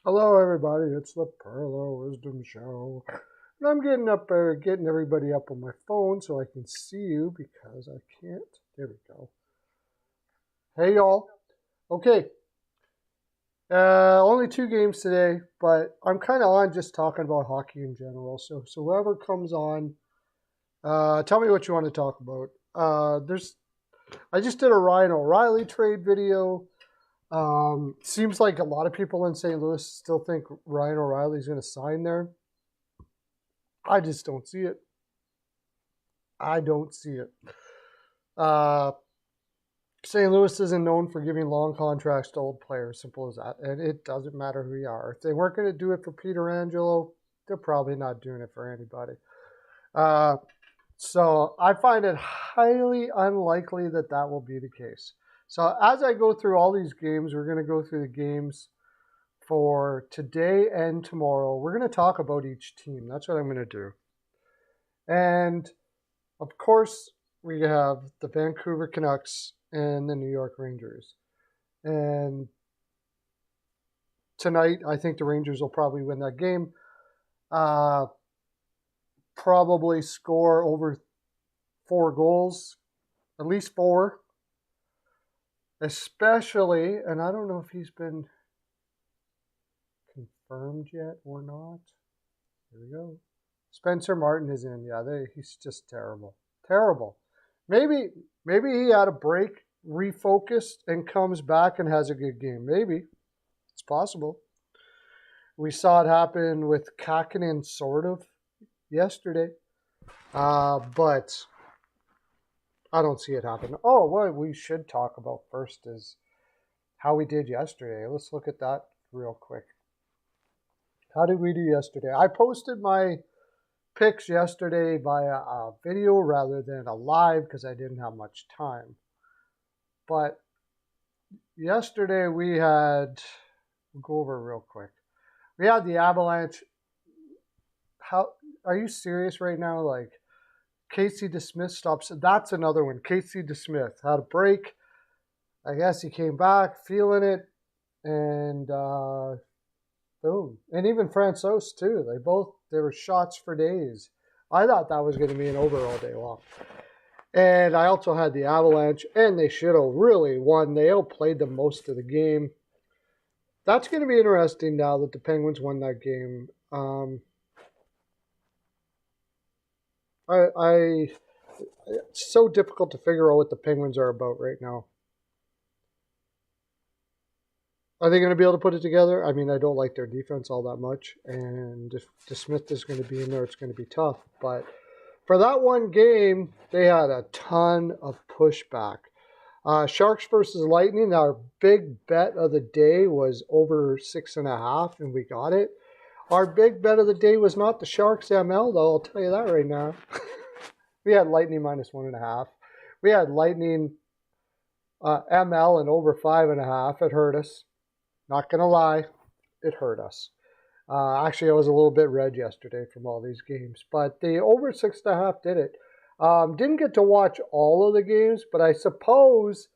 Hello, everybody. It's the Pearlo Wisdom Show. And I'm getting everybody up on my phone so I can see you because I can't. There we go. Hey, y'all. Okay. Only two games today, but I'm kind of on just talking about hockey in general. So whoever comes on, tell me what you want to talk about. I just did a Ryan O'Reilly trade video. Seems like a lot of people in St. Louis still think Ryan O'Reilly's going to sign there. I just don't see it. I don't see it. Uh, St. Louis isn't known for giving long contracts to old players. Simple as that. And it doesn't matter who you are. If they weren't going to do it for Peter Angelo, they're probably not doing it for anybody. Uh, so I find it highly unlikely that that will be the case. So as I go through all these games, we're going to go through the games for today and tomorrow. We're going to talk about each team. That's what I'm going to do. And of course, we have the Vancouver Canucks and the New York Rangers. And tonight, I think the Rangers will probably win that game. Probably score over 4 goals, at least 4. Especially, and I don't know if he's been confirmed yet or not. Here we go. Spencer Martin is in. Yeah, he's just terrible. Terrible. Maybe he had a break, refocused, and comes back and has a good game. Maybe. It's possible. We saw it happen with Kakinen sort of yesterday. But I don't see it happen. Oh, what we should talk about first is how we did yesterday. Let's look at that real quick. How did we do yesterday? I posted my picks yesterday via a video rather than a live because I didn't have much time. But yesterday we had, we'll go over real quick. We had the Avalanche. How are you serious right now? Like Casey DeSmith stops. That's another one. Casey DeSmith had a break. I guess he came back feeling it, and boom. And even Francois too. They were shots for days. I thought that was going to be an over all day long. And I also had the Avalanche, and they should have really won. They outplayed them most of the game. That's going to be interesting now that the Penguins won that game. It's so difficult to figure out what the Penguins are about right now. Are they going to be able to put it together? I mean, I don't like their defense all that much, and if DeSmith is going to be in there, it's going to be tough. But for that one game, they had a ton of pushback. Sharks versus Lightning, our big bet of the day was over 6.5, and we got it. Our big bet of the day was not the Sharks ML, though, I'll tell you that right now. We had Lightning minus 1.5. We had Lightning ML and over 5.5. It hurt us. Not going to lie, it hurt us. Actually, I was a little bit red yesterday from all these games, but the over 6.5 did it. Didn't get to watch all of the games, but I suppose,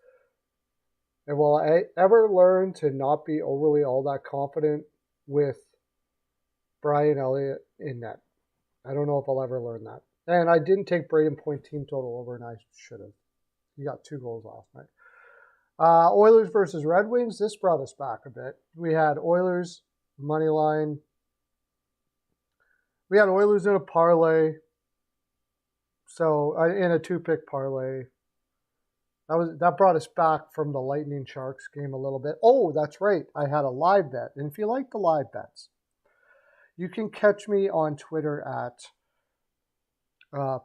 and will I ever learn to not be overly all that confident with Brian Elliott in net? I don't know if I'll ever learn that. And I didn't take Braden Point team total over, and I should have. He got 2 goals last night. Oilers versus Red Wings. This brought us back a bit. We had Oilers money line. We had Oilers in a parlay. So in a 2-pick parlay. That brought us back from the Lightning Sharks game a little bit. Oh, that's right. I had a live bet. And if you like the live bets, you can catch me on Twitter at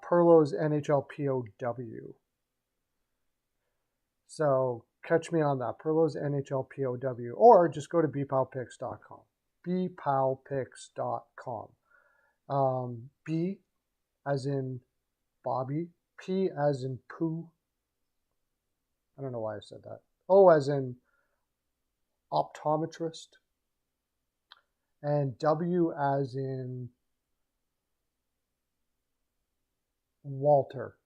Pearlo's NHL POW. So catch me on that, Pearlo's NHL POW, or just go to bpowpicks.com. bpowpicks.com. B as in Bobby, P as in poo. I don't know why I said that. O as in optometrist, and W as in Walter.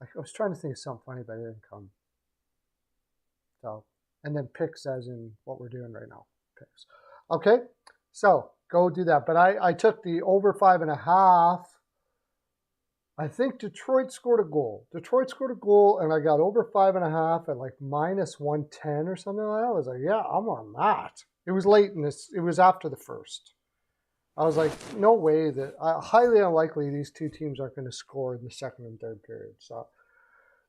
I was trying to think of something funny, but it didn't come. So, and then picks as in what we're doing right now. Picks. Okay, so go do that. But I took the over 5.5. I think Detroit scored a goal. Detroit scored a goal, and I got over 5.5 at like minus 110 or something like that. I was like, yeah, I'm on that. It was late in this. It was after the first. I was like, no way that highly unlikely these two teams aren't going to score in the second and third period. So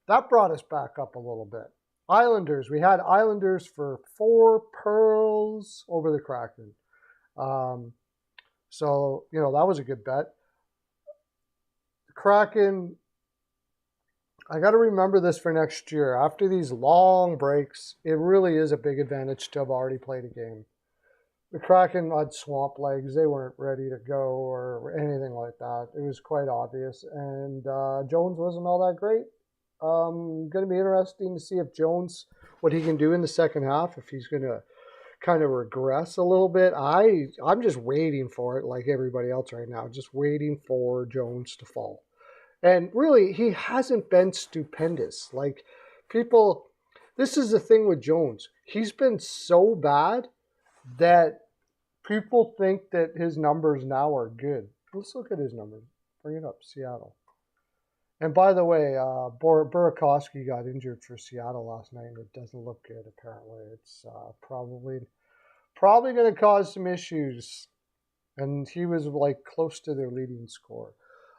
that brought us back up a little bit. Islanders. We had Islanders for 4 pearls over the Kraken. So, you know, that was a good bet. The Kraken, I got to remember this for next year. After these long breaks, it really is a big advantage to have already played a game. The Kraken had swamp legs. They weren't ready to go or anything like that. It was quite obvious. And Jones wasn't all that great. Going to be interesting to see if Jones, what he can do in the second half, if he's going to kind of regress a little bit. I'm just waiting for it like everybody else right now, just waiting for Jones to fall. And really, he hasn't been stupendous. Like people, this is the thing with Jones. He's been so bad that people think that his numbers now are good. Let's look at his numbers. Bring it up, Seattle. And by the way, Burakovsky got injured for Seattle last night, and it doesn't look good, apparently. It's probably going to cause some issues. And he was like close to their leading scorer.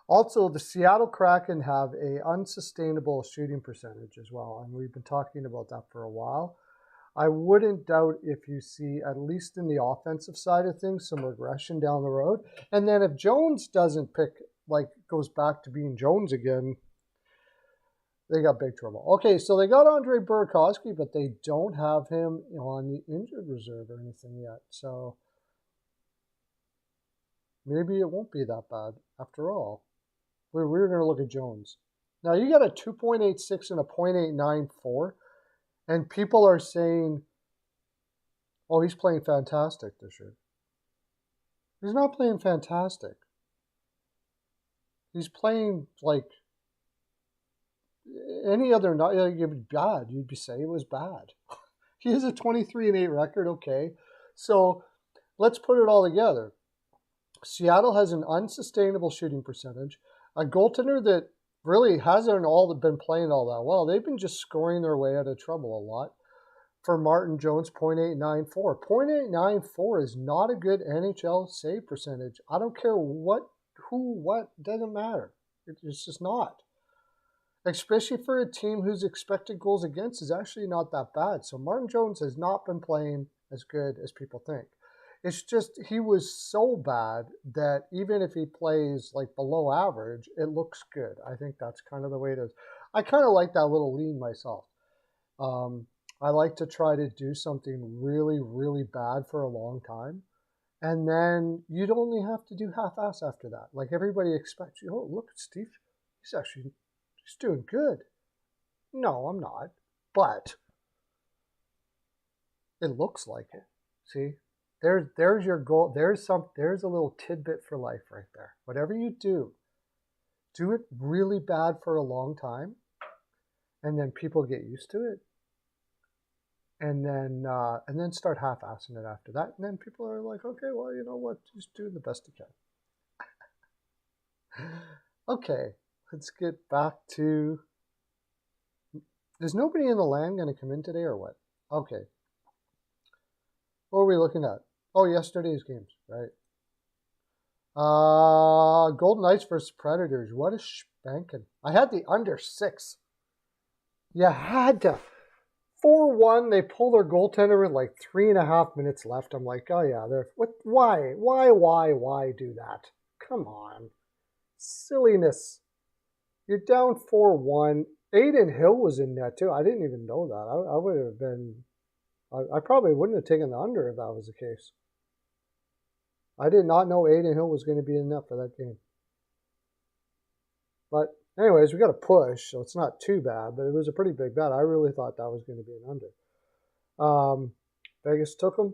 Also, the Seattle Kraken have a unsustainable shooting percentage as well, and we've been talking about that for a while. I wouldn't doubt if you see, at least in the offensive side of things, some regression down the road. And then if Jones doesn't goes back to being Jones again, they got big trouble. Okay, so they got Andre Burakovsky, but they don't have him on the injured reserve or anything yet. So maybe it won't be that bad after all. We're going to look at Jones. Now, you got a 2.86 and a 0.894, and people are saying, oh, he's playing fantastic this year. He's not playing fantastic. He's playing like any other night. Like, it'd be bad. You'd say it was bad. He has a 23-8 record, okay. So let's put it all together. Seattle has an unsustainable shooting percentage. A goaltender that really hasn't been playing all that well. They've been just scoring their way out of trouble a lot. For Martin Jones, 0.894. 0.894 is not a good NHL save percentage. I don't care what, doesn't matter. It's just not. Especially for a team whose expected goals against is actually not that bad. So Martin Jones has not been playing as good as people think. It's just he was so bad that even if he plays like below average, it looks good. I think that's kind of the way it is. I kind of like that little lean myself. I like to try to do something really, really bad for a long time. And then you'd only have to do half-ass after that. Like everybody expects you, oh, look at Steve. He's doing good. No, I'm not. But it looks like it. See? There's your goal. There's a little tidbit for life right there. Whatever you do it really bad for a long time, and then people get used to it, and then start half-assing it after that, and then people are like, okay, well, you know what, just do the best you can. Okay, let's get back to. Is nobody in the land going to come in today or what? Okay. What are we looking at? Oh, yesterday's games, right? Golden Knights versus Predators. What a spanking. I had the under 6. You had to. 4-1, they pull their goaltender with like 3.5 minutes left. I'm like, oh yeah, why do that? Come on. Silliness. You're down 4-1. Aiden Hill was in net too. I didn't even know that. I would have been, I probably wouldn't have taken the under if that was the case. I did not know Aiden Hill was going to be in net for that game. But anyways, we got a push, so it's not too bad, but it was a pretty big bet. I really thought that was going to be an under. Vegas took them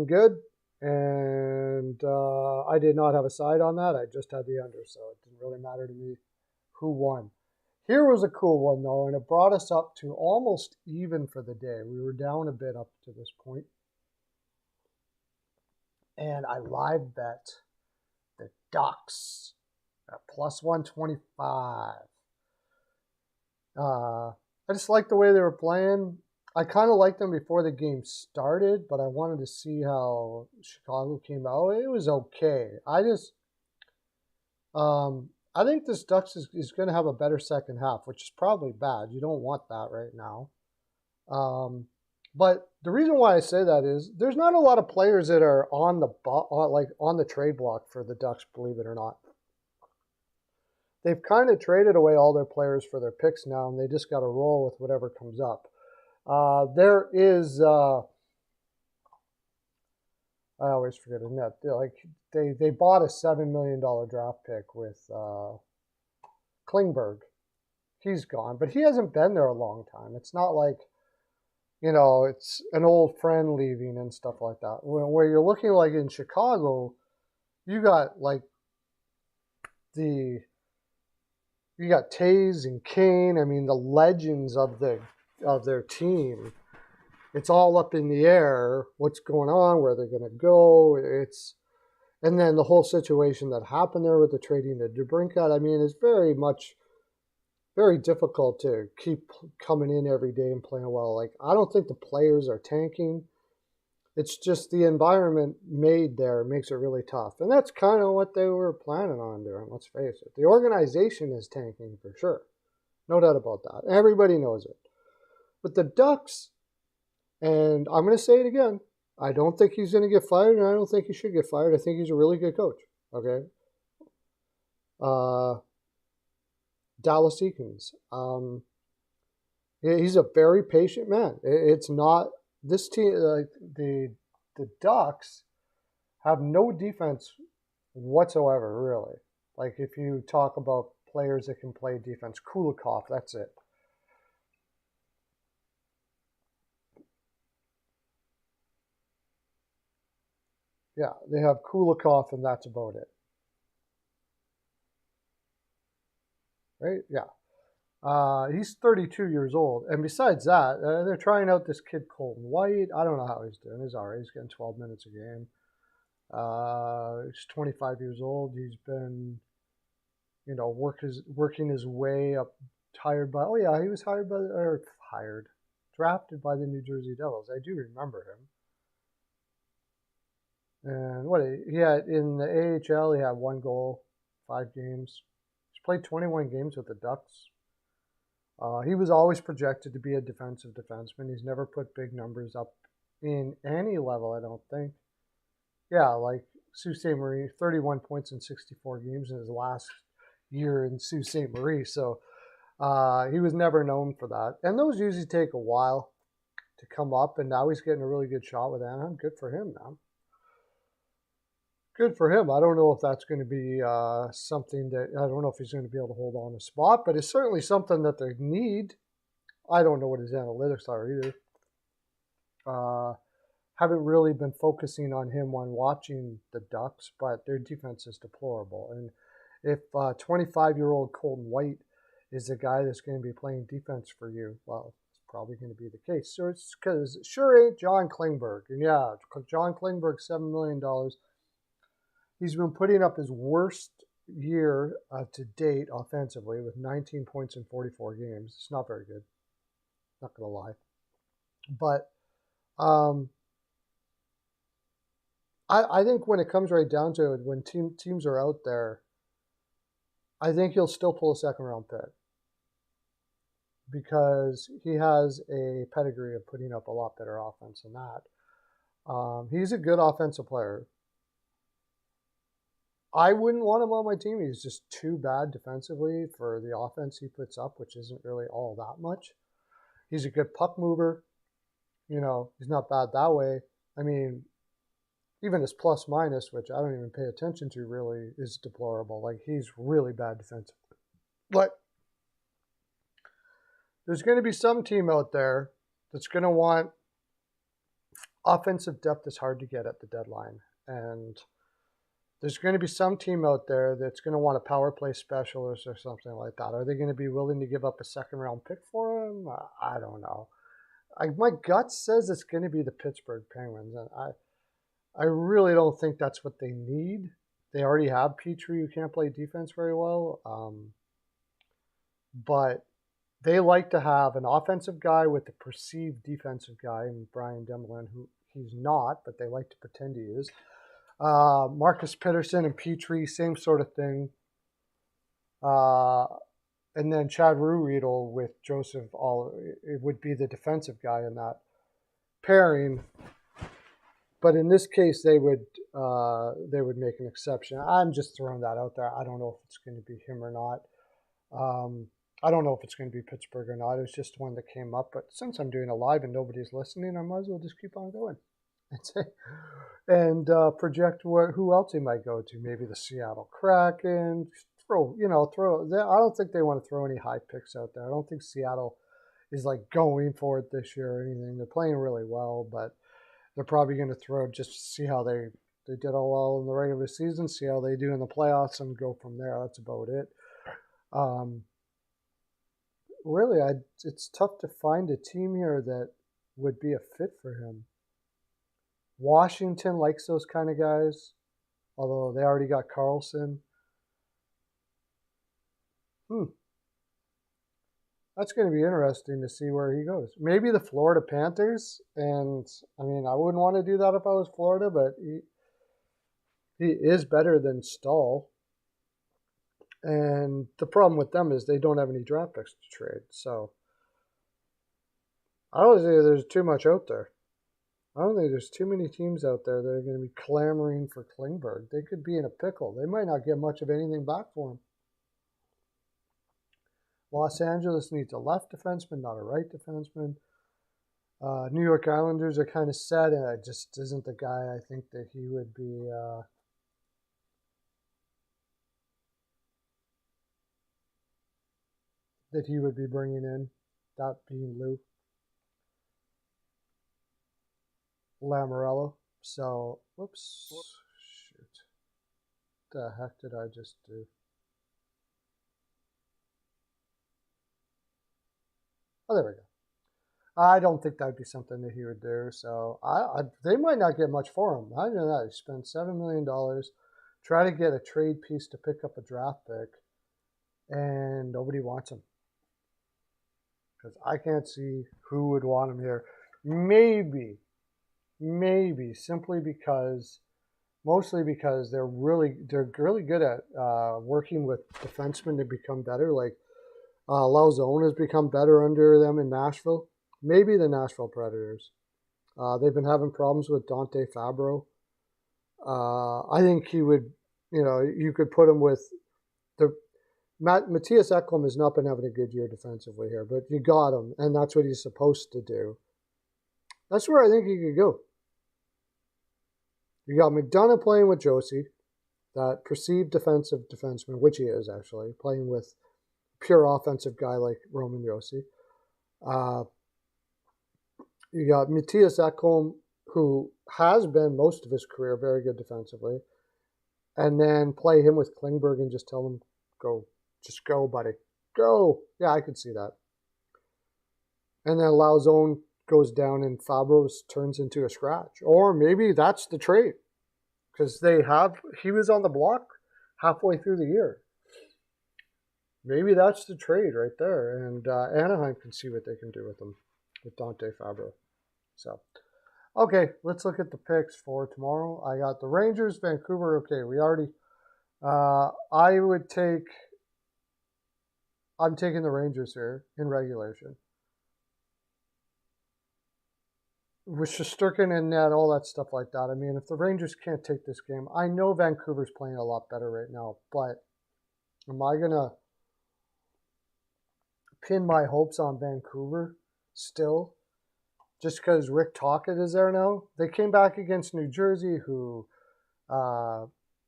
good, and I did not have a side on that. I just had the under, so it didn't really matter to me who won. Here was a cool one, though, and it brought us up to almost even for the day. We were down a bit up to this point. and I live bet the Ducks at plus 125. I just like the way they were playing. I kind of liked them before the game started, but I wanted to see how Chicago came out. It was okay. I think this Ducks is going to have a better second half, which is probably bad. You don't want that right now. But the reason why I say that is there's not a lot of players that are on the trade block for the Ducks, believe it or not. They've kind of traded away all their players for their picks now, and they just got to roll with whatever comes up. There is, I always forget a net. They bought a $7 million draft pick with Klingberg. He's gone, but he hasn't been there a long time. It's not like, it's an old friend leaving and stuff like that. Where you're looking like in Chicago, you got you got Taves and Kane. I mean, the legends of their team. It's all up in the air. What's going on? Where they're going to go? And then the whole situation that happened there with the trading of DeBrincat. I mean, it's very difficult to keep coming in every day and playing well. Like, I don't think the players are tanking. It's just the environment made there makes it really tough. And that's kind of what they were planning on doing, let's face it. The organization is tanking for sure. No doubt about that. Everybody knows it. But the Ducks, and I'm going to say it again, I don't think he's going to get fired, and I don't think he should get fired. I think he's a really good coach. Okay? Dallas Eakins. He's a very patient man. It's not... This team, the Ducks, have no defense whatsoever, really. Like, if you talk about players that can play defense, Kulikov, that's it. Yeah, they have Kulikov, and that's about it. Right? Yeah. He's 32 years old. And besides that, they're trying out this kid, Colton White. I don't know how he's doing. He's all right. He's getting 12 minutes a game. He's 25 years old. He's been, working his way up, he was drafted by the New Jersey Devils. I do remember him. And he had in the AHL, he had 1 goal, 5 games. He's played 21 games with the Ducks. He was always projected to be a defensive defenseman. He's never put big numbers up in any level, I don't think. Yeah, like Sault Ste. Marie, 31 points in 64 games in his last year in Sault Ste. Marie. So he was never known for that. And those usually take a while to come up, and now he's getting a really good shot with Anaheim. Good for him, man. Good for him. I don't know if that's going to be something that, I don't know if he's going to be able to hold on a spot, but it's certainly something that they need. I don't know what his analytics are either. Haven't really been focusing on him when watching the Ducks, but their defense is deplorable. And if 25-year-old Colton White is the guy that's going to be playing defense for you, well, it's probably going to be the case. So it's because it sure ain't John Klingberg. And yeah, John Klingberg, $7 million. He's been putting up his worst year to date offensively with 19 points in 44 games. It's not very good. Not going to lie. But I think when it comes right down to it, when teams are out there, I think he'll still pull a second-round pick because he has a pedigree of putting up a lot better offense than that. He's a good offensive player. I wouldn't want him on my team. He's just too bad defensively for the offense he puts up, which isn't really all that much. He's a good puck mover. He's not bad that way. I mean, even his plus minus, which I don't even pay attention to really, is deplorable. Like, he's really bad defensively. But there's going to be some team out there that's going to want offensive depth is hard to get at the deadline. And there's going to be some team out there that's going to want a power play specialist or something like that. Are they going to be willing to give up a second-round pick for him? I don't know. My gut says it's going to be the Pittsburgh Penguins. And I really don't think that's what they need. They already have Petrie, who can't play defense very well. But they like to have an offensive guy with a perceived defensive guy, and Brian Demolin, who he's not, but they like to pretend he is. Marcus Pettersson and Petrie, same sort of thing. And then Chad Ruhwedel with Joseph, it would be the defensive guy in that pairing. But in this case, they would make an exception. I'm just throwing that out there. I don't know if it's going to be him or not. I don't know if it's going to be Pittsburgh or not. It was just one that came up. But since I'm doing a live and nobody's listening, I might as well just keep on going and project who else he might go to. Maybe the Seattle Kraken. Throw. I don't think they want to throw any high picks out there. I don't think Seattle is like going for it this year or anything. They're playing really well, but they're probably going to throw just to see how they did all well in the regular season, see how they do in the playoffs, and go from there. That's about it. Really, it's tough to find a team here that would be a fit for him. Washington likes those kind of guys, although they already got Carlson. That's going to be interesting to see where he goes. Maybe the Florida Panthers, and I mean, I wouldn't want to do that if I was Florida, but he is better than Stahl. And the problem with them is they don't have any draft picks to trade. So I don't think there's too much out there. I don't think there's too many teams out there that are going to be clamoring for Klingberg. They could be in a pickle. They might not get much of anything back for him. Los Angeles needs a left defenseman, not a right defenseman. New York Islanders are kind of set, and it just isn't the guy I think that he would be. That he would be bringing in, that being Lou Lamoriello. So, whoops, shoot, what the heck did I just do? Oh, there we go. I don't think that'd be something that he would do. So they might not get much for him. I know that. He spent $7 million, try to get a trade piece to pick up a draft pick, and nobody wants him. Because I can't see who would want him here. Maybe simply because, mostly because they're really good at working with defensemen to become better. Like Lauzon has become better under them in Nashville. Maybe the Nashville Predators. They've been having problems with Dante Fabro. I think he would, you could put him with Matthias Ekholm has not been having a good year defensively here, but you got him, and that's what he's supposed to do. That's where I think he could go. You got McDonough playing with Josie, that perceived defensive defenseman, which he is actually, playing with a pure offensive guy like Roman Josi. You got Matthias Ekholm, who has been most of his career very good defensively, and then play him with Klingberg and just tell him, go. Just go, buddy. Go. Yeah, I could see that. And then Lauzon goes down and Fabro turns into a scratch. Or maybe that's the trade. Because he was on the block halfway through the year. Maybe that's the trade right there. And Anaheim can see what they can do with him, with Dante Fabro. So, okay, let's look at the picks for tomorrow. I got the Rangers, Vancouver. Okay, we already, I'm taking the Rangers here in regulation. With Shesterkin and net, all that stuff like that. I mean, if the Rangers can't take this game, I know Vancouver's playing a lot better right now, but am I going to pin my hopes on Vancouver still? Just because Rick Tocchet is there now? They came back against New Jersey, who,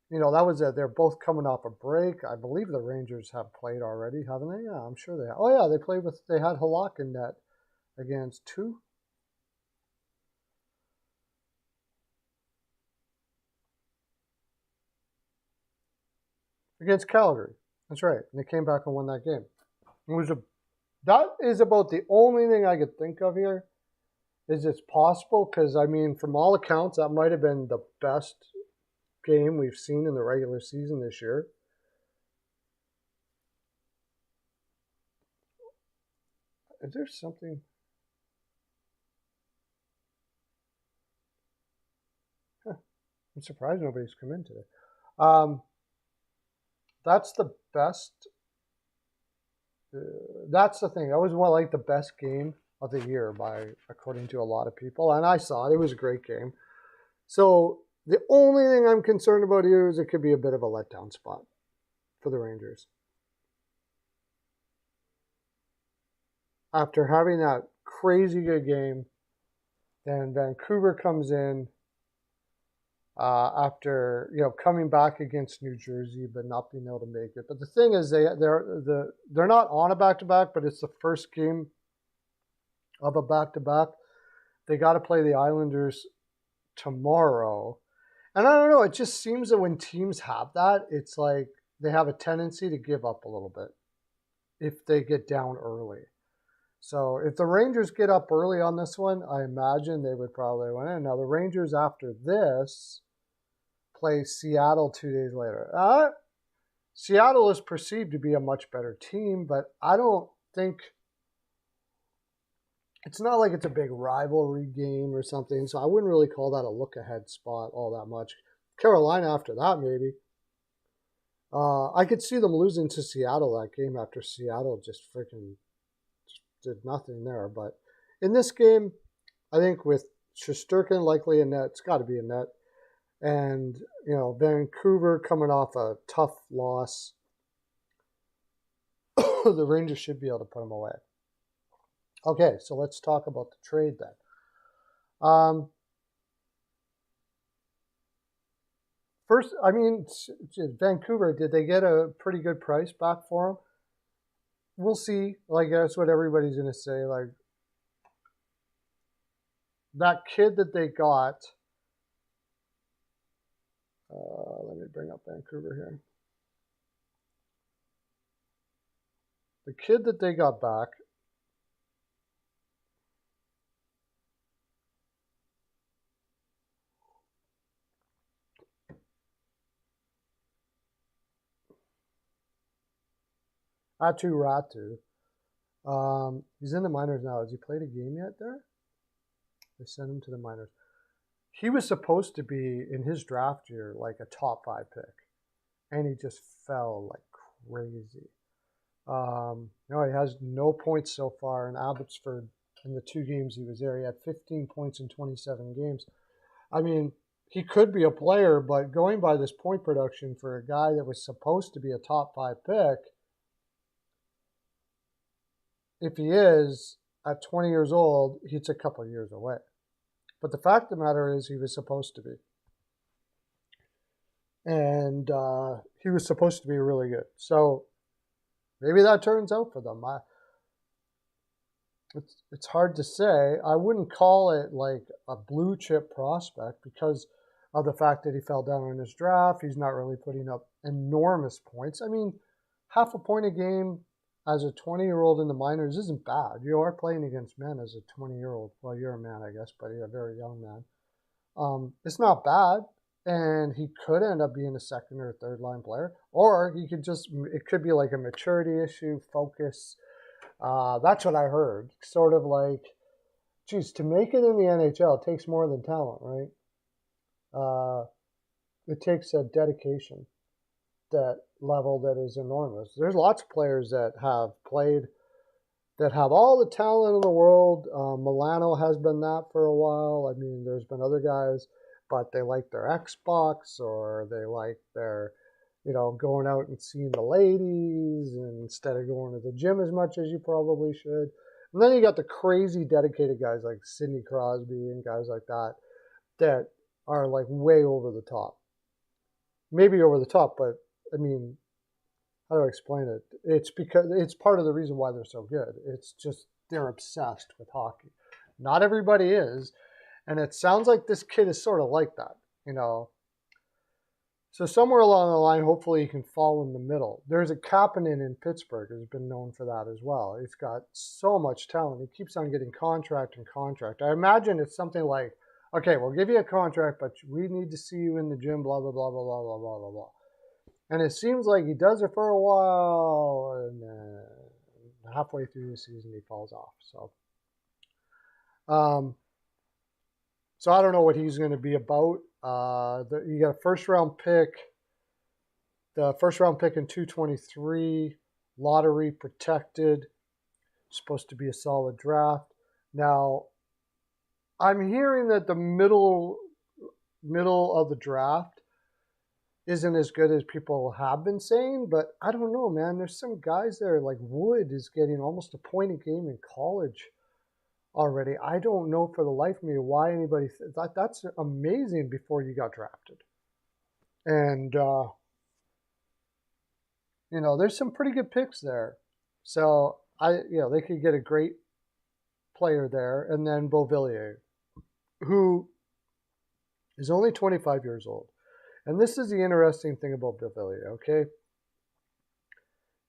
they're both coming off a break. I believe the Rangers have played already, haven't they? Yeah, I'm sure they have. Oh, yeah, they had Halak in net against who? Against Calgary. That's right. And they came back and won that game. That is about the only thing I could think of here Is it possible? Because, I mean, from all accounts, that might have been the best game we've seen in the regular season this year. Is there something? Huh, I'm surprised nobody's come in today. That's the best. That's the thing. That was one like the best game of the year according to a lot of people, and I saw it. It was a great game. So the only thing I'm concerned about here is it could be a bit of a letdown spot for the Rangers. After having that crazy good game, then Vancouver comes in after coming back against New Jersey but not being able to make it. But the thing is, they're not on a back-to-back, but it's the first game of a back-to-back. They got to play the Islanders tomorrow. And I don't know, it just seems that when teams have that, it's like they have a tendency to give up a little bit if they get down early. So if the Rangers get up early on this one, I imagine they would probably win it. Now the Rangers after this play Seattle 2 days later. Seattle is perceived to be a much better team, but I don't think it's not like it's a big rivalry game or something. So I wouldn't really call that a look-ahead spot all that much. Carolina after that, maybe. I could see them losing to Seattle that game after Seattle just freaking did nothing there. But in this game, I think with Shesterkin likely in net, it's got to be a net. And, Vancouver coming off a tough loss, the Rangers should be able to put them away. Okay, so let's talk about the trade then. First, I mean, Vancouver, did they get a pretty good price back for him? We'll see. Like, that's what everybody's going to say. Like, that kid that they got, let me bring up Vancouver here. The kid that they got back, Atu Ratu, he's in the minors now. Has he played a game yet there? They sent him to the minors. He was supposed to be, in his draft year, like a top 5 pick. And he just fell like crazy. He has no points so far in Abbotsford in the 2 games he was there. He had 15 points in 27 games. I mean, he could be a player, but going by this point production for a guy that was supposed to be a top 5 pick, if he is at 20 years old, he's a couple of years away. But the fact of the matter is he was supposed to be. And he was supposed to be really good. So maybe that turns out for them. It's hard to say. I wouldn't call it like a blue chip prospect because of the fact that he fell down in his draft. He's not really putting up enormous points. I mean, half a point a game as a 20-year-old in the minors isn't bad. You are playing against men as a 20-year-old. Well, you're a man, I guess, but you're a very young man. It's not bad. And he could end up being a second or third line player. Or he could it could be like a maturity issue, focus. That's what I heard. Sort of like, geez, to make it in the NHL, it takes more than talent, right? It takes a dedication, that level that is enormous. There's lots of players that have played, that have all the talent in the world. Milano has been that for a while. I mean, there's been other guys, but they like their Xbox or they like their, going out and seeing the ladies instead of going to the gym as much as you probably should. And then you got the crazy dedicated guys like Sidney Crosby and guys like that that are like way over the top. Maybe over the top, but I mean, how do I explain it? It's because it's part of the reason why they're so good. It's just they're obsessed with hockey. Not everybody is. And it sounds like this kid is sort of like that, So somewhere along the line, hopefully he can fall in the middle. There's a Kapanen in Pittsburgh who's been known for that as well. He's got so much talent. He keeps on getting contract and contract. I imagine it's something like, okay, we'll give you a contract, but we need to see you in the gym, blah, blah, blah, blah, blah, blah, blah, blah, blah. And it seems like he does it for a while, and halfway through the season he falls off. So I don't know what he's going to be about. You got a first-round pick. The first-round pick in 223, lottery protected. Supposed to be a solid draft. Now, I'm hearing that the middle of the draft isn't as good as people have been saying, but I don't know, man. There's some guys there, like Wood is getting almost a point a game in college already. I don't know for the life of me why anybody that's amazing before you got drafted. And there's some pretty good picks there. So they could get a great player there, and then Beauvillier, who is only 25 years old. And this is the interesting thing about Beauvillier, okay?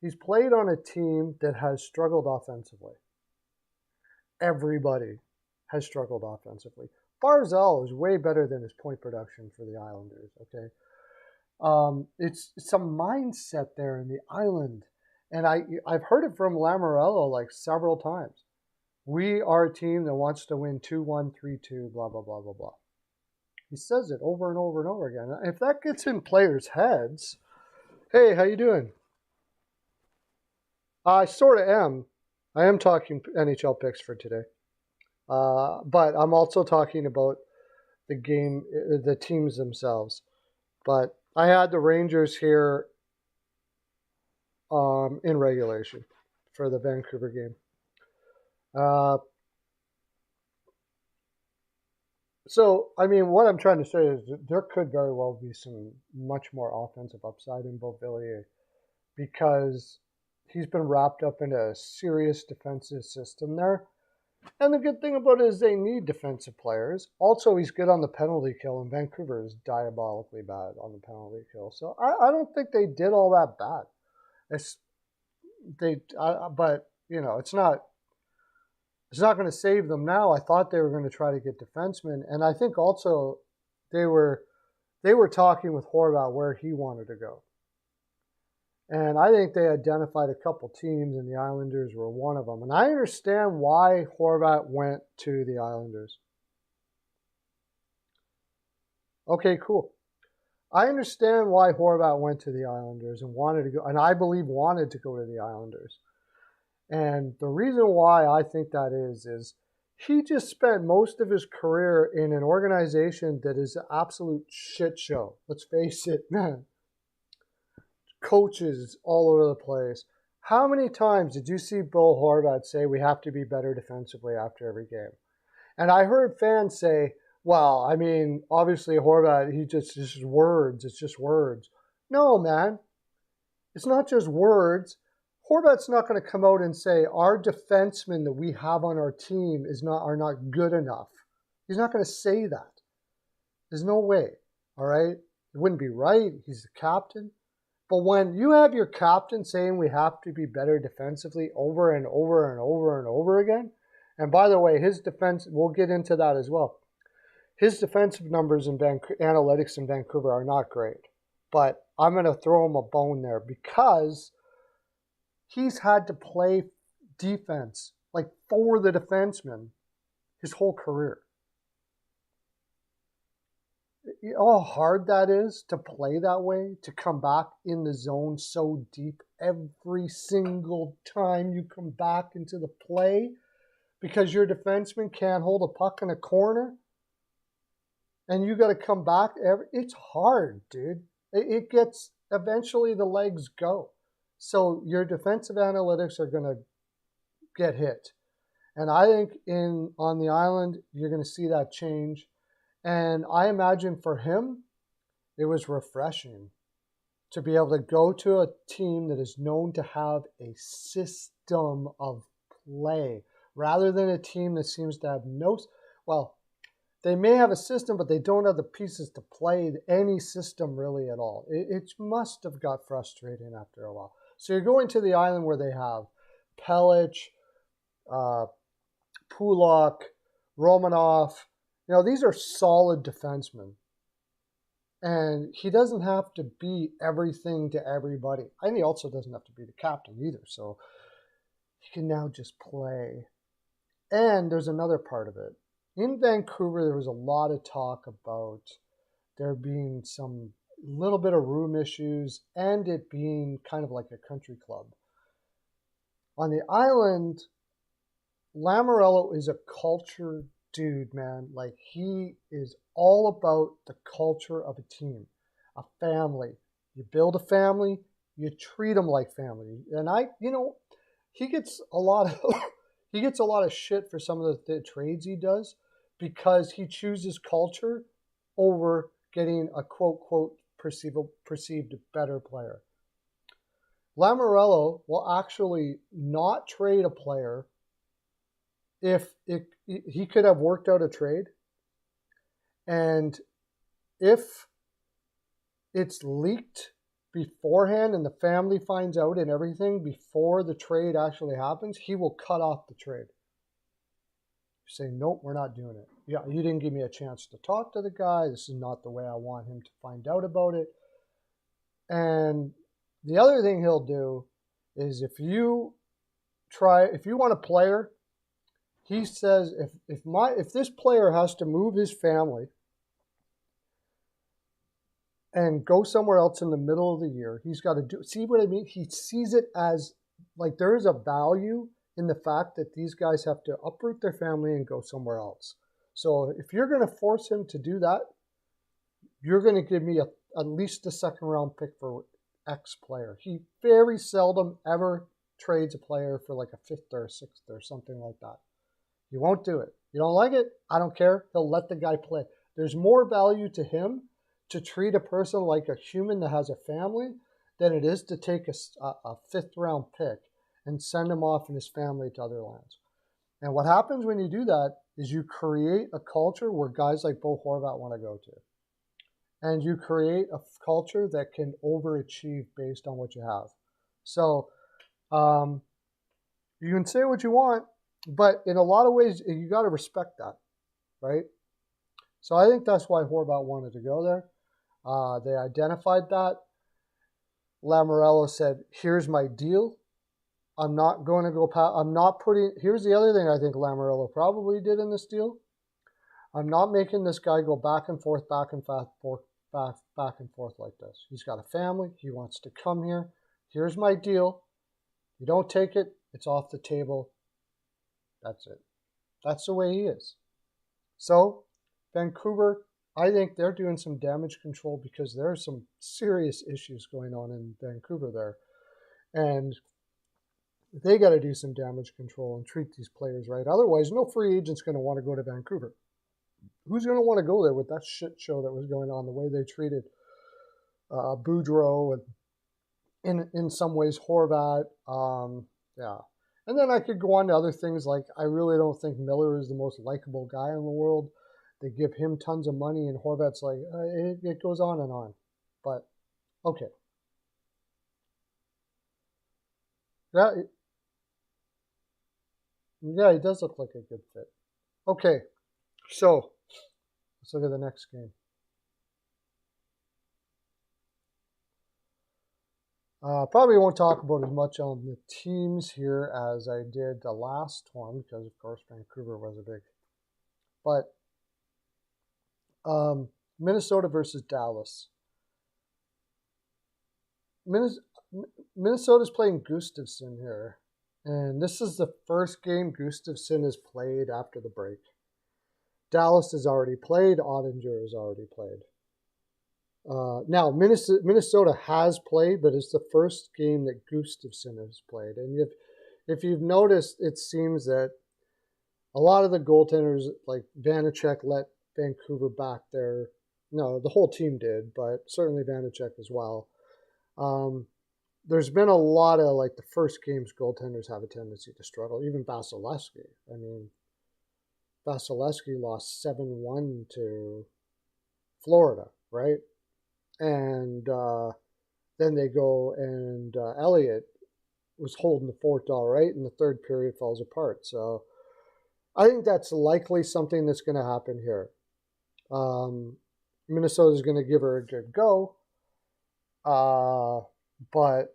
He's played on a team that has struggled offensively. Everybody has struggled offensively. Barzal is way better than his point production for the Islanders, okay? It's some mindset there in the island. And I've heard it from Lamoriello like several times. We are a team that wants to win 2-1, 3-2, blah, blah, blah, blah, blah. He says it over and over and over again. If that gets in players' heads, hey, how you doing? I sort of am. I am talking NHL picks for today. But I'm also talking about the game, the teams themselves. But I had the Rangers here in regulation for the Vancouver game. So, I mean, what I'm trying to say is that there could very well be some much more offensive upside in Beauvillier because he's been wrapped up in a serious defensive system there. And the good thing about it is they need defensive players. Also, he's good on the penalty kill, and Vancouver is diabolically bad on the penalty kill. So I don't think they did all that bad. But, it's not going to save them now. I thought they were going to try to get defensemen. And I think also they were talking with Horvat where he wanted to go. And I think they identified a couple teams, and the Islanders were one of them. And I understand why Horvat went to the Islanders. Okay, cool. I understand why Horvat went to the Islanders and wanted to go, and I believe wanted to go to the Islanders. And the reason why I think that is he just spent most of his career in an organization that is an absolute shit show. Let's face it, man. Coaches all over the place. How many times did you see Bill Horvat say we have to be better defensively after every game? And I heard fans say, well, I mean, obviously Horvat, it's just words. It's just words. No, man. It's not just words. Horvat's not going to come out and say our defensemen that we have on our team are not good enough. He's not going to say that. There's no way. All right? It wouldn't be right. He's the captain. But when you have your captain saying we have to be better defensively over and over and over and over again, and by the way, his defense, we'll get into that as well. His defensive numbers in analytics in Vancouver are not great. But I'm going to throw him a bone there because he's had to play defense like for the defenseman his whole career. You know how hard that is to play that way, to come back in the zone so deep every single time you come back into the play because your defenseman can't hold a puck in a corner and you got to come back. It's hard, dude. It gets, eventually the legs go. So your defensive analytics are going to get hit. And I think on the island, you're going to see that change. And I imagine for him, it was refreshing to be able to go to a team that is known to have a system of play rather than a team that seems to have they may have a system, but they don't have the pieces to play any system really at all. It must have got frustrating after a while. So you're going to the island where they have Pelic, Pulak, Romanov. These are solid defensemen. And he doesn't have to be everything to everybody. And he also doesn't have to be the captain either. So he can now just play. And there's another part of it. In Vancouver, there was a lot of talk about there being some little bit of room issues and it being kind of like a country club. On the island, Lamoriello is a culture dude, man. Like, he is all about the culture of a team, a family. You build a family, you treat them like family. And he gets a lot of shit for some of the trades he does because he chooses culture over getting a quote perceived better player. Lamoriello will actually not trade a player if he could have worked out a trade, and if it's leaked beforehand and the family finds out and everything before the trade actually happens, he will cut off the trade. Say, nope, we're not doing it. Yeah, you didn't give me a chance to talk to the guy. This is not the way I want him to find out about it. And the other thing he'll do is if you want a player, he says if this player has to move his family and go somewhere else in the middle of the year, he's got to do. See what I mean? He sees it as like there is a value in the fact that these guys have to uproot their family and go somewhere else. So if you're going to force him to do that, you're going to give me at least a second round pick for X player. He very seldom ever trades a player for like a fifth or a sixth or something like that. He won't do it. You don't like it? I don't care. He'll let the guy play. There's more value to him to treat a person like a human that has a family than it is to take a fifth round pick and send him off and his family to other lands. And what happens when you do that is you create a culture where guys like Bo Horvat want to go to. And you create a culture that can overachieve based on what you have. So you can say what you want, but in a lot of ways, you got to respect that, right? So I think that's why Horvat wanted to go there. They identified that. Lamoriello said, here's my deal. I'm not going to go past, here's the other thing I think Lamoriello probably did in this deal. I'm not making this guy go back and forth like this. He's got a family. He wants to come here. Here's my deal. You don't take it, it's off the table. That's it. That's the way he is. So, Vancouver, I think they're doing some damage control because there are some serious issues going on in Vancouver there. And they got to do some damage control and treat these players right. Otherwise, no free agent's going to want to go to Vancouver. Who's going to want to go there with that shit show that was going on, the way they treated Boudreau and in some ways Horvat. Yeah. And then I could go on to other things like I really don't think Miller is the most likable guy in the world. They give him tons of money and Horvat's like, it goes on and on. But, okay. Yeah, he does look like a good fit. Okay, so let's look at the next game. Probably won't talk about as much on the teams here as I did the last one because, of course, Vancouver was a big. But Minnesota versus Dallas. Minnesota's playing Gustafsson here. And this is the first game Gustafsson has played after the break. Dallas has already played. Ottinger has already played. Now, Minnesota has played, but it's the first game that Gustafsson has played. And if you've noticed, it seems that a lot of the goaltenders, like Vanacek, let Vancouver back there. No, the whole team did, but certainly Vanacek as well. There's been a lot of, like, the first game's goaltenders have a tendency to struggle. Even Vasilevsky. I mean, Vasilevsky lost 7-1 to Florida, right? And then they go and Elliott was holding the fort all right, and the third period falls apart. So I think that's likely something that's going to happen here. Minnesota's going to give her a good go. But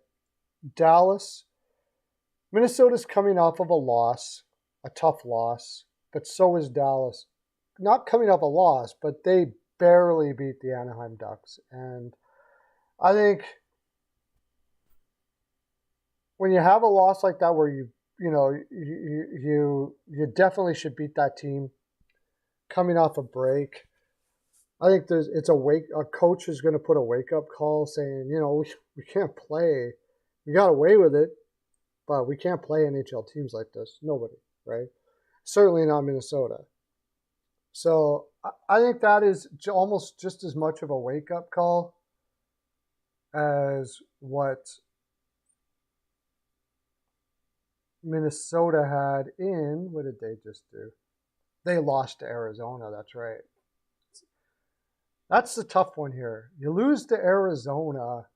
Minnesota's coming off of a loss, a tough loss, but so is Dallas. Not coming off a loss, but they barely beat the Anaheim Ducks. And I think when you have a loss like that where you definitely should beat that team coming off a break, I think a coach is going to put a wake-up call saying, we can't play. We got away with it, but we can't play NHL teams like this. Nobody, right? Certainly not Minnesota. So I think that is almost just as much of a wake-up call as what Minnesota had what did they just do? They lost to Arizona, that's right. That's the tough one here. You lose to Arizona,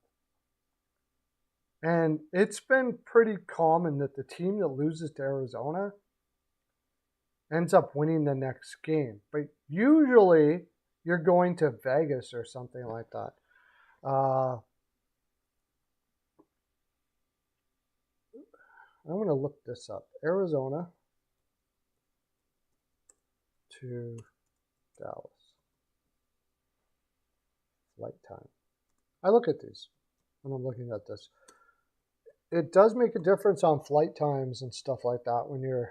and it's been pretty common that the team that loses to Arizona ends up winning the next game. But usually you're going to Vegas or something like that. I'm going to look this up. Arizona to Dallas. Flight time. I look at these when I'm looking at this. It does make a difference on flight times and stuff like that when you're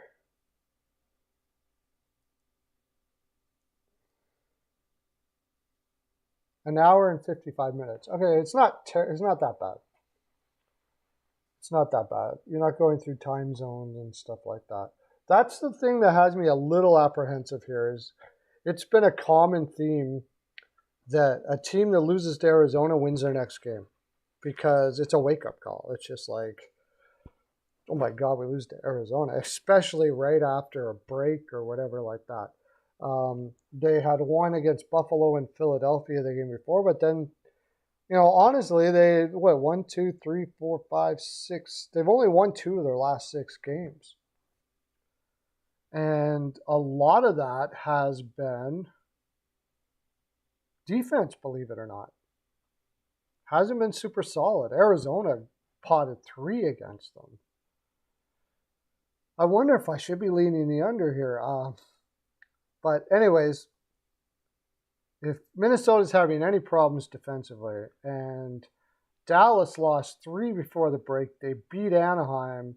an hour and 55 minutes. Okay, it's not that bad. It's not that bad. You're not going through time zones and stuff like that. That's the thing that has me a little apprehensive here. Is it's been a common theme that a team that loses to Arizona wins their next game because it's a wake-up call. It's just like, oh my God, we lose to Arizona, especially right after a break or whatever like that. They had won against Buffalo and Philadelphia the game before, but then, honestly, they, 1, 2, 3, 4, 5, 6, they've only won 2 of their last 6 games. And a lot of that has been defense, believe it or not. Hasn't been super solid. Arizona potted 3 against them. I wonder if I should be leaning the under here. But anyways, if Minnesota's having any problems defensively, and Dallas lost 3 before the break, they beat Anaheim,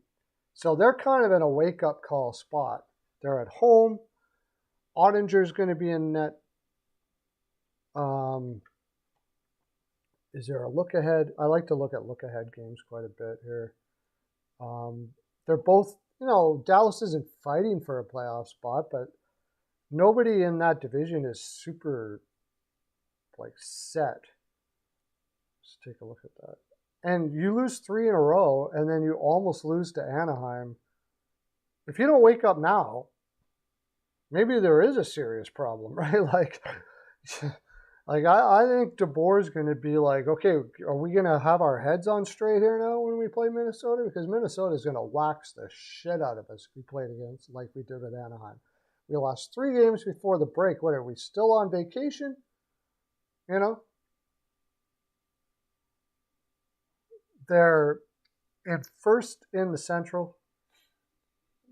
so they're kind of in a wake-up call spot. They're at home. Ottinger's going to be in net. Is there a look ahead? I like to look at look ahead games quite a bit here. They're both, Dallas isn't fighting for a playoff spot, but nobody in that division is super set. Let's take a look at that. And you lose 3 in a row, and then you almost lose to Anaheim. If you don't wake up now, maybe there is a serious problem, right? I think DeBoer's going to be like, okay, are we going to have our heads on straight here now when we play Minnesota? Because Minnesota is going to wax the shit out of us if we played against like we did with Anaheim. We lost 3 games before the break. What, are we still on vacation? They're in first in the Central.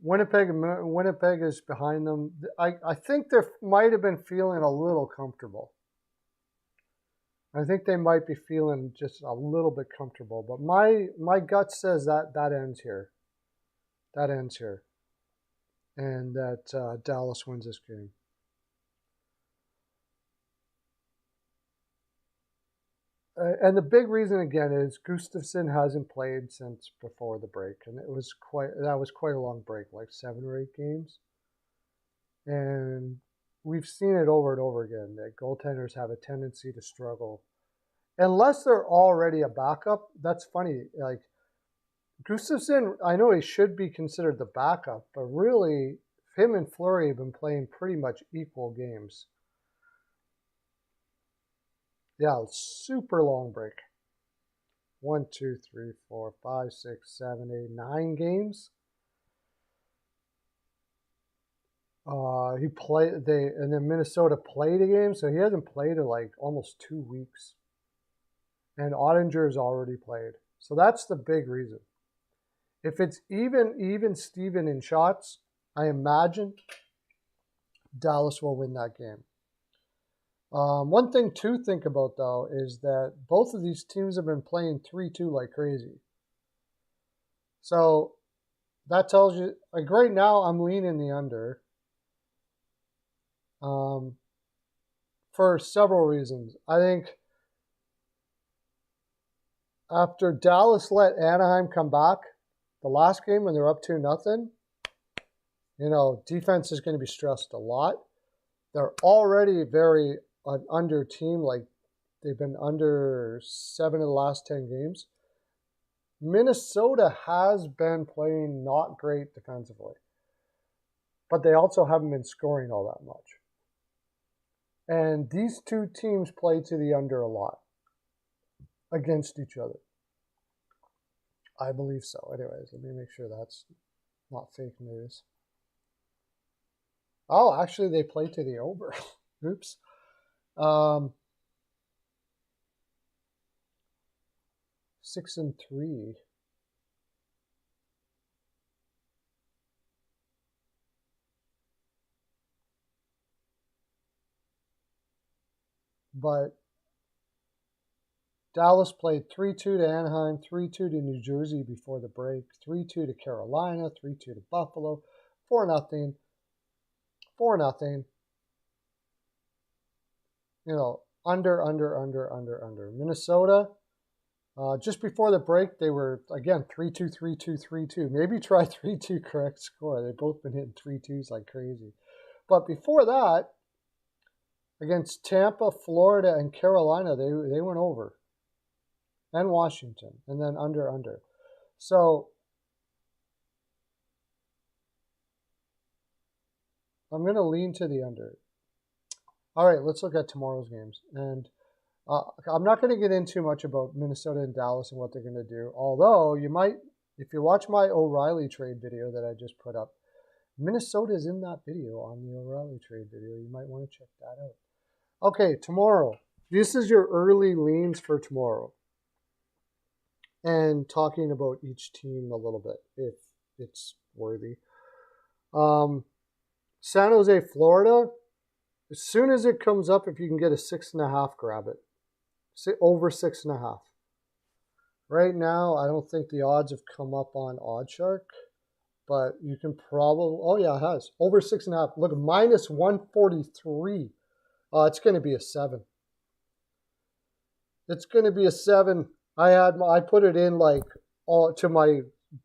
Winnipeg is behind them. I think they might have been feeling a little comfortable. I think they might be feeling just a little bit comfortable. But my gut says that ends here. That ends here. And that Dallas wins this game. And the big reason again is Gustafsson hasn't played since before the break, and that was quite a long break, like 7 or 8 games. And we've seen it over and over again that goaltenders have a tendency to struggle unless they're already a backup. That's funny. Gustafsson, I know he should be considered the backup, but really him and Fleury have been playing pretty much equal games. Yeah, super long break. 1, 2, 3, 4, 5, 6, 7, 8, 9 games. And then Minnesota played a game, so he hasn't played in like almost 2 weeks. And Ottinger's already played. So that's the big reason. If it's even Steven in shots, I imagine Dallas will win that game. One thing to think about, though, is that both of these teams have been playing 3-2 like crazy. So that tells you, like right now, I'm leaning the under. For several reasons. I think after Dallas let Anaheim come back, the last game when they're up 2-0, defense is going to be stressed a lot. They're already very an under team, like they've been under 7 of the last 10 games. Minnesota has been playing not great defensively, but they also haven't been scoring all that much. And these two teams play to the under a lot against each other. I believe so. Anyways, let me make sure that's not fake news. Oh, actually, they play to the over. Oops. 6-3. But Dallas played 3-2 to Anaheim, 3-2 to New Jersey before the break, 3-2 to Carolina, 3-2 to Buffalo, 4-0, 4-0. Under. Minnesota, just before the break, they were, again, 3-2, 3-2, 3-2. Maybe try 3-2 correct score. They've both been hitting 3-2s like crazy. But before that, against Tampa, Florida, and Carolina, they went over. And Washington. And then under. So I'm going to lean to the under. All right, let's look at tomorrow's games. And I'm not going to get into much about Minnesota and Dallas and what they're going to do. Although you might, if you watch my O'Reilly trade video that I just put up, Minnesota is in that video on the O'Reilly trade video. You might want to check that out. Okay, tomorrow. This is your early leans for tomorrow. And talking about each team a little bit, if it's worthy. San Jose, Florida. As soon as it comes up, if you can get a 6.5, grab it. Over 6.5. Right now, I don't think the odds have come up on OddsShark, but you can probably, oh yeah, it has. Over 6.5. Look, minus 143. It's going to be a 7. It's going to be a 7. I put it in like to my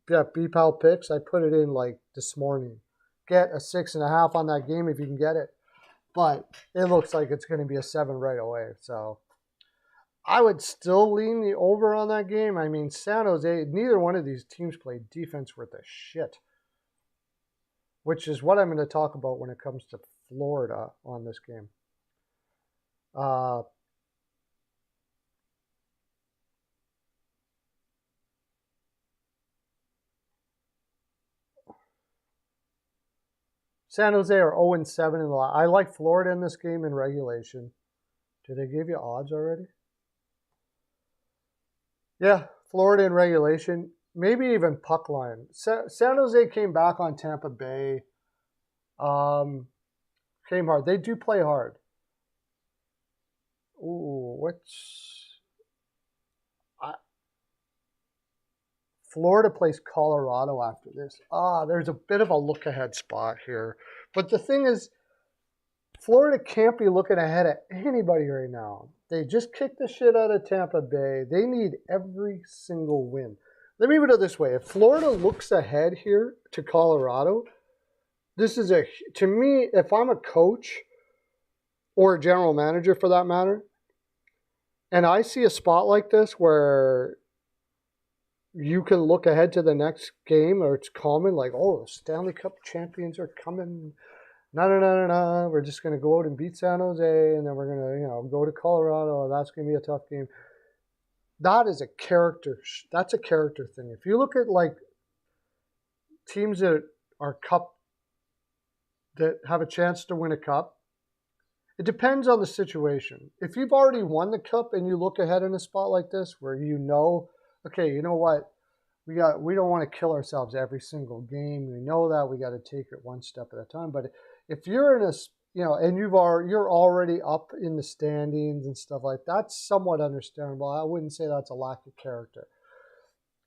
BPAL picks. I put it in like this morning. Get a 6.5 on that game if you can get it. But it looks like it's going to be a 7 right away. So I would still lean the over on that game. I mean, San Jose, neither one of these teams played defense worth a shit, which is what I'm going to talk about when it comes to Florida on this game. San Jose are 0-7 in the last. I like Florida in this game in regulation. Did they give you odds already? Yeah, Florida in regulation. Maybe even puck line. San Jose came back on Tampa Bay. Came hard. They do play hard. Ooh, Florida plays Colorado after this. There's a bit of a look-ahead spot here. But the thing is, Florida can't be looking ahead at anybody right now. They just kicked the shit out of Tampa Bay. They need every single win. Let me put it this way. If Florida looks ahead here to Colorado, this is to me, if I'm a coach or a general manager for that matter, and I see a spot like this where you can look ahead to the next game, or it's common, like, oh, the Stanley Cup champions are coming. No, no, no, no, no. We're just going to go out and beat San Jose, and then we're going to, go to Colorado. That's going to be a tough game. That is a character. That's a character thing. If you look at like teams that are cup that have a chance to win a cup, it depends on the situation. If you've already won the cup and you look ahead in a spot like this where okay, you know what? We don't want to kill ourselves every single game. We know that we got to take it one step at a time. But if you're in a, and you're already up in the standings and stuff like that, that's somewhat understandable. I wouldn't say that's a lack of character.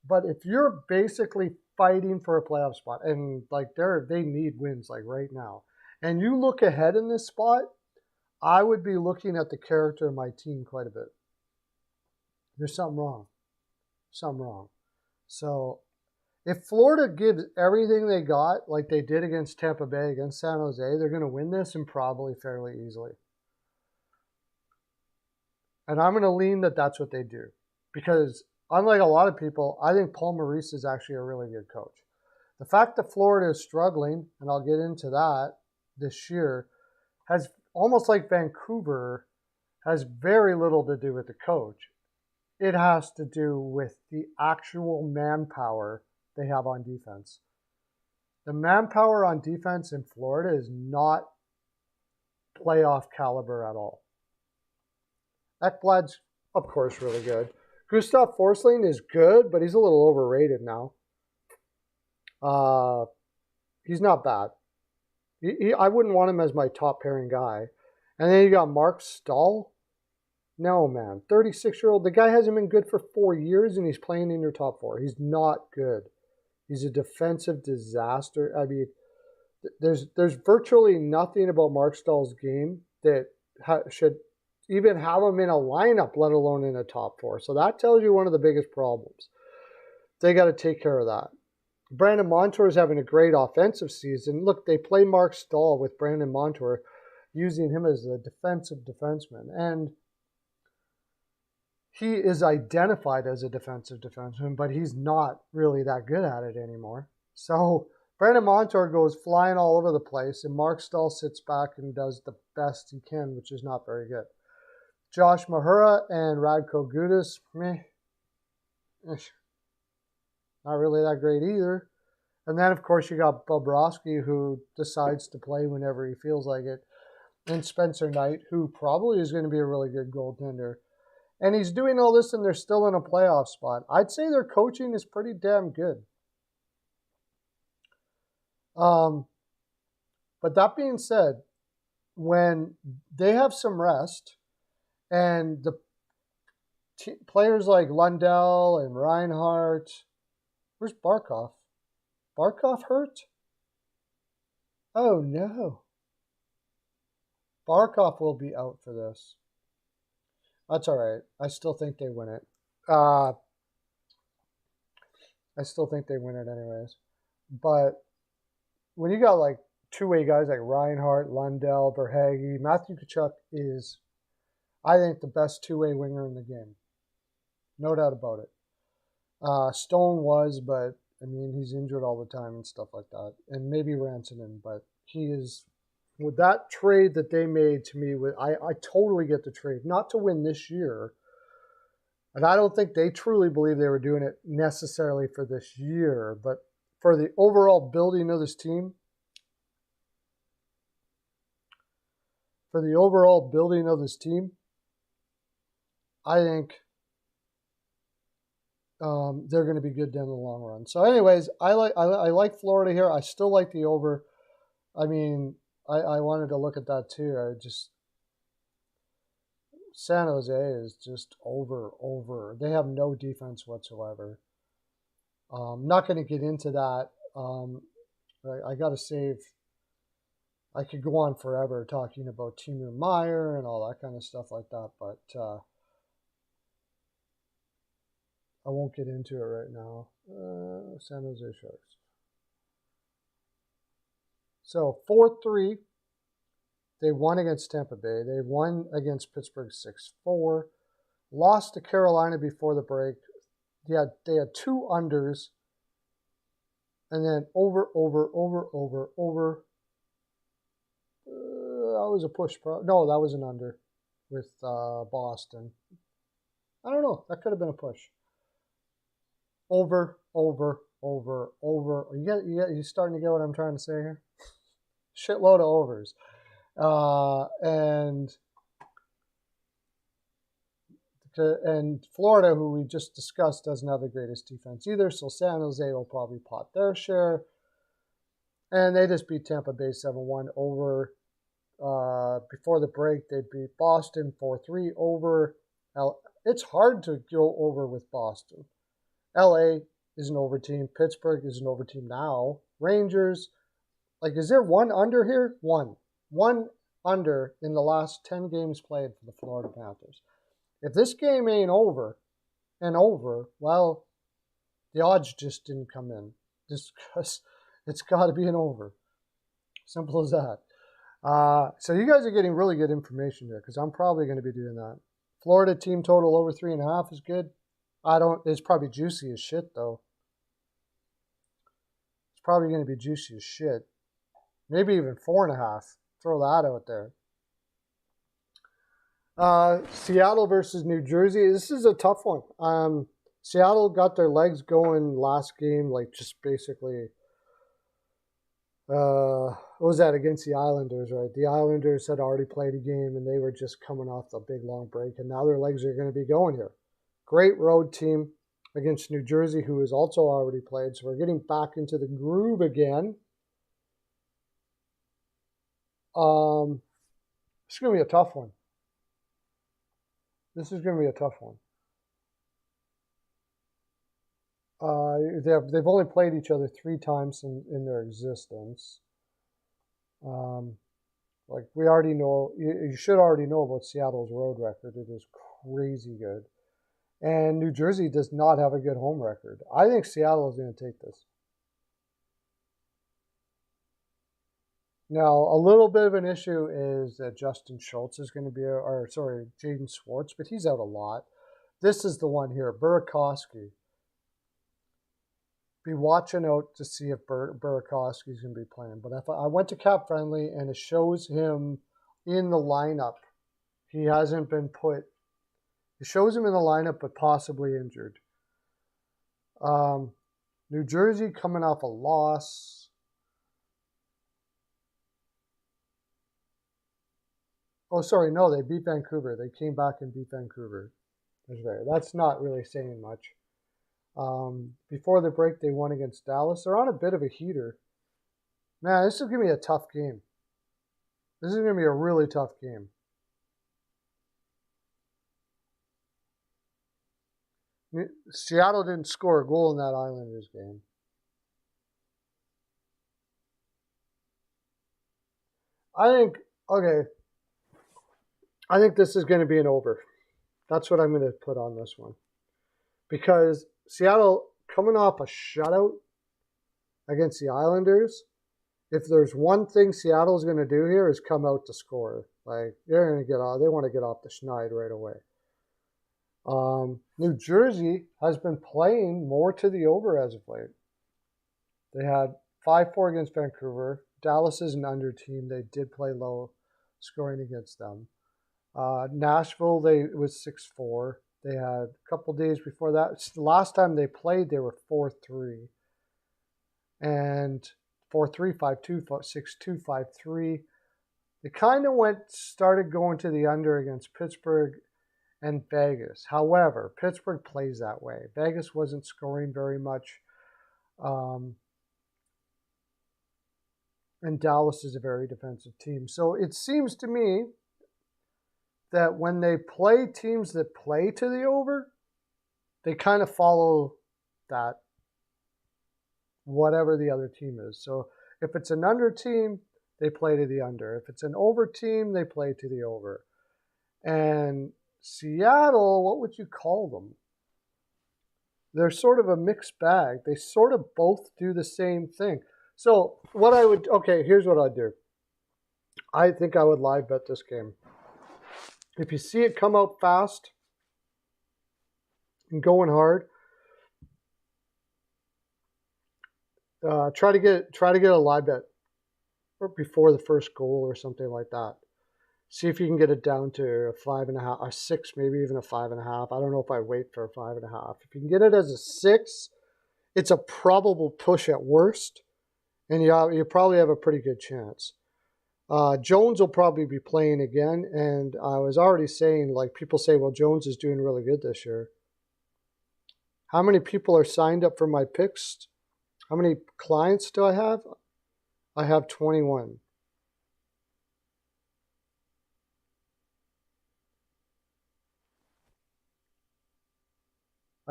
But if you're basically fighting for a playoff spot and like they need wins like right now, and you look ahead in this spot, I would be looking at the character of my team quite a bit. There's something wrong. Something wrong. So if Florida gives everything they got, like they did against Tampa Bay, against San Jose, they're going to win this and probably fairly easily. And I'm going to lean that that's what they do. Because unlike a lot of people, I think Paul Maurice is actually a really good coach. The fact that Florida is struggling, and I'll get into that this year, has almost like Vancouver, has very little to do with the coach. It has to do with the actual manpower they have on defense. The manpower on defense in Florida is not playoff caliber at all. Ekblad's, of course, really good. Gustav Forsling is good, but he's a little overrated now. He's not bad. I wouldn't want him as my top pairing guy. And then you got Mark Stahl. No, man. 36-year-old. The guy hasn't been good for 4 years, and he's playing in your top four. He's not good. He's a defensive disaster. I mean, there's virtually nothing about Mark Stahl's game that should even have him in a lineup, let alone in a top four. So that tells you one of the biggest problems. They got to take care of that. Brandon Montour is having a great offensive season. Look, they play Mark Stahl with Brandon Montour, using him as a defensive defenseman. And he is identified as a defensive defenseman, but he's not really that good at it anymore. So Brandon Montour goes flying all over the place, and Mark Stahl sits back and does the best he can, which is not very good. Josh Mahura and Radko Gudas, not really that great either. And then, of course, you got Bobrovsky, who decides to play whenever he feels like it, and Spencer Knight, who probably is going to be a really good goaltender. And he's doing all this, and they're still in a playoff spot. I'd say their coaching is pretty damn good. But that being said, when they have some rest, and the players like Lundell and Reinhart, where's Barkov? Barkov hurt? Oh no. Barkov will be out for this. That's all right. I still think they win it. I still think they win it anyways. But when you got like two-way guys like Reinhart, Lundell, Verhaeghe, Matthew Tkachuk is, I think, the best two-way winger in the game. No doubt about it. Stone was, but I mean, he's injured all the time and stuff like that. And maybe Rantanen, but he is, with that trade that they made to me, I totally get the trade. Not to win this year. And I don't think they truly believe they were doing it necessarily for this year, but for the overall building of this team. For the overall building of this team, I think they're going to be good down the long run. So anyways, I like Florida here. I still like the over. I mean, I wanted to look at that too. San Jose is just over. They have no defense whatsoever. Not going to get into that. I got to save. I could go on forever talking about Timo Meier and all that kind of stuff like that, but I won't get into it right now. San Jose Sharks. So 4-3. They won against Tampa Bay. They won against Pittsburgh 6-4. Lost to Carolina before the break. they had 2 unders, and then over. That was a push. No, that was an under with Boston. I don't know. That could have been a push. Over. You starting to get what I'm trying to say here? Shitload of overs. And Florida, who we just discussed, doesn't have the greatest defense either, so San Jose will probably pot their share. And they just beat Tampa Bay 7-1 over. Before the break, they beat Boston 4-3 over. It's hard to go over with Boston. LA is an over team. Pittsburgh is an over team now. Rangers, is there one under here? One under in the last 10 games played for the Florida Panthers. If this game ain't over, well, the odds just didn't come in. Just because it's got to be an over. Simple as that. So you guys are getting really good information here because I'm probably going to be doing that. Florida team total over 3.5 is good. It's probably juicy as shit, though. It's probably going to be juicy as shit. Maybe even 4.5. Throw that out there. Seattle versus New Jersey. This is a tough one. Seattle got their legs going last game, just basically. What was that against the Islanders, right? The Islanders had already played a game, and they were just coming off the big long break, and now their legs are going to be going here. Great road team against New Jersey, who has also already played, so we're getting back into the groove again. It's going to be a tough one. This is going to be a tough one. They've only played each other 3 times in their existence. We already know, you should already know about Seattle's road record. It is crazy good. And New Jersey does not have a good home record. I think Seattle is going to take this. Now, a little bit of an issue is that Justin Schultz is going to be, Jaden Schwartz, but he's out a lot. This is the one here, Burakovsky. Be watching out to see if Burakovsky is going to be playing. But if I went to Cap Friendly and it shows him in the lineup, he hasn't been put. It shows him in the lineup, but possibly injured. New Jersey coming off a loss. Oh, sorry, no, they beat Vancouver. They came back and beat Vancouver. That's not really saying much. Before the break, they won against Dallas. They're on a bit of a heater. Man, this is going to be a tough game. This is going to be a really tough game. Seattle didn't score a goal in that Islanders game. I think this is going to be an over. That's what I'm going to put on this one. Because Seattle, coming off a shutout against the Islanders, if there's one thing Seattle's going to do here is come out to score. They're going to get off. They want to get off the schneid right away. New Jersey has been playing more to the over as of late. They had 5-4 against Vancouver. Dallas is an under team. They did play low scoring against them. Nashville, it was 6-4. They had a couple days before that. The last time they played, they were 4-3. And 4-3, 5-2, 6-2, 5-3. They kind of started going to the under against Pittsburgh and Vegas. However, Pittsburgh plays that way. Vegas wasn't scoring very much. And Dallas is a very defensive team. So it seems to me that when they play teams that play to the over, they kind of follow that, whatever the other team is. So if it's an under team, they play to the under. If it's an over team, they play to the over. And Seattle, what would you call them? They're sort of a mixed bag. They sort of both do the same thing. So here's what I'd do. I think I would live bet this game. If you see it come out fast and going hard, Try to get a live bet before the first goal or something like that. See if you can get it down to a 5.5, a 6, maybe even a 5.5. I don't know if I wait for a 5.5. If you can get it as a 6, it's a probable push at worst, and you probably have a pretty good chance. Jones will probably be playing again, and I was already saying, like, people say, well, Jones is doing really good this year. How many people are signed up for my picks? How many clients do I have? I have 21.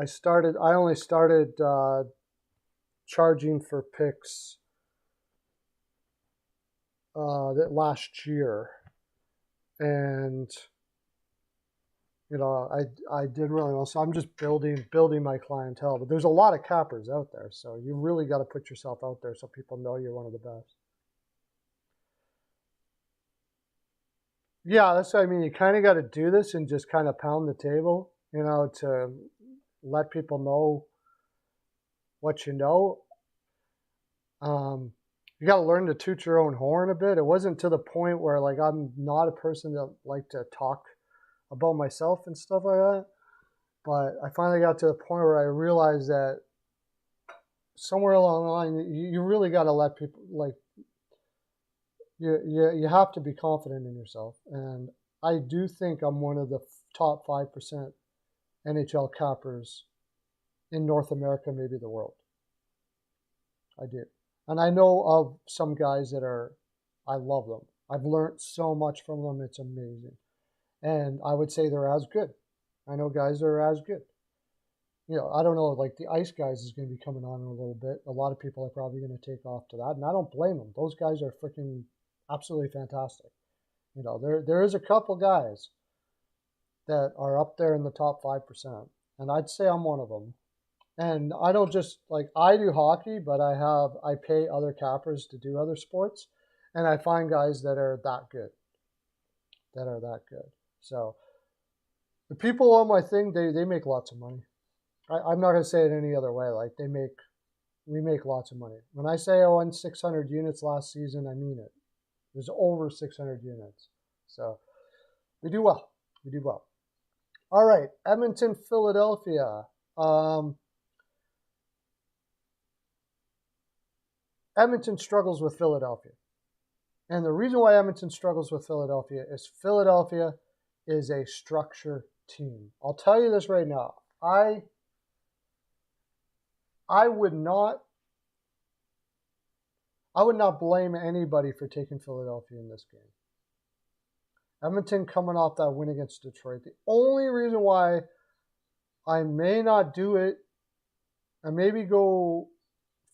I only started charging for picks that last year, and I did really well. So I'm just building my clientele. But there's a lot of cappers out there, so you really got to put yourself out there so people know you're one of the best. Yeah, that's what I mean. You kind of got to do this and just kind of pound the table, to let people know what you know. You got to learn to toot your own horn a bit. It wasn't to the point where, like, I'm not a person that like to talk about myself and stuff like that. But I finally got to the point where I realized that somewhere along the line, you really got to let people, like, you have to be confident in yourself. And I do think I'm one of the top 5% NHL cappers in North America, maybe the world. I do. And I know of some guys I love them. I've learned so much from them. It's amazing. And I would say they're as good. I know guys that are as good. I don't know, like the Ice guys is going to be coming on in a little bit. A lot of people are probably going to take off to that, and I don't blame them. Those guys are freaking absolutely fantastic. There is a couple guys that are up there in the top 5%, and I'd say I'm one of them. And I don't just, like, I do hockey, but I pay other cappers to do other sports, and I find guys that are that good. So the people on my thing, they make lots of money. I'm not going to say it any other way. Like, we make lots of money. When I say I won 600 units last season, I mean it. There's over 600 units. So we do well. All right, Edmonton, Philadelphia. Edmonton struggles with Philadelphia. And the reason why Edmonton struggles with Philadelphia is a structure team. I'll tell you this right now. I would not blame anybody for taking Philadelphia in this game. Edmonton coming off that win against Detroit. The only reason why I may not do it, and maybe go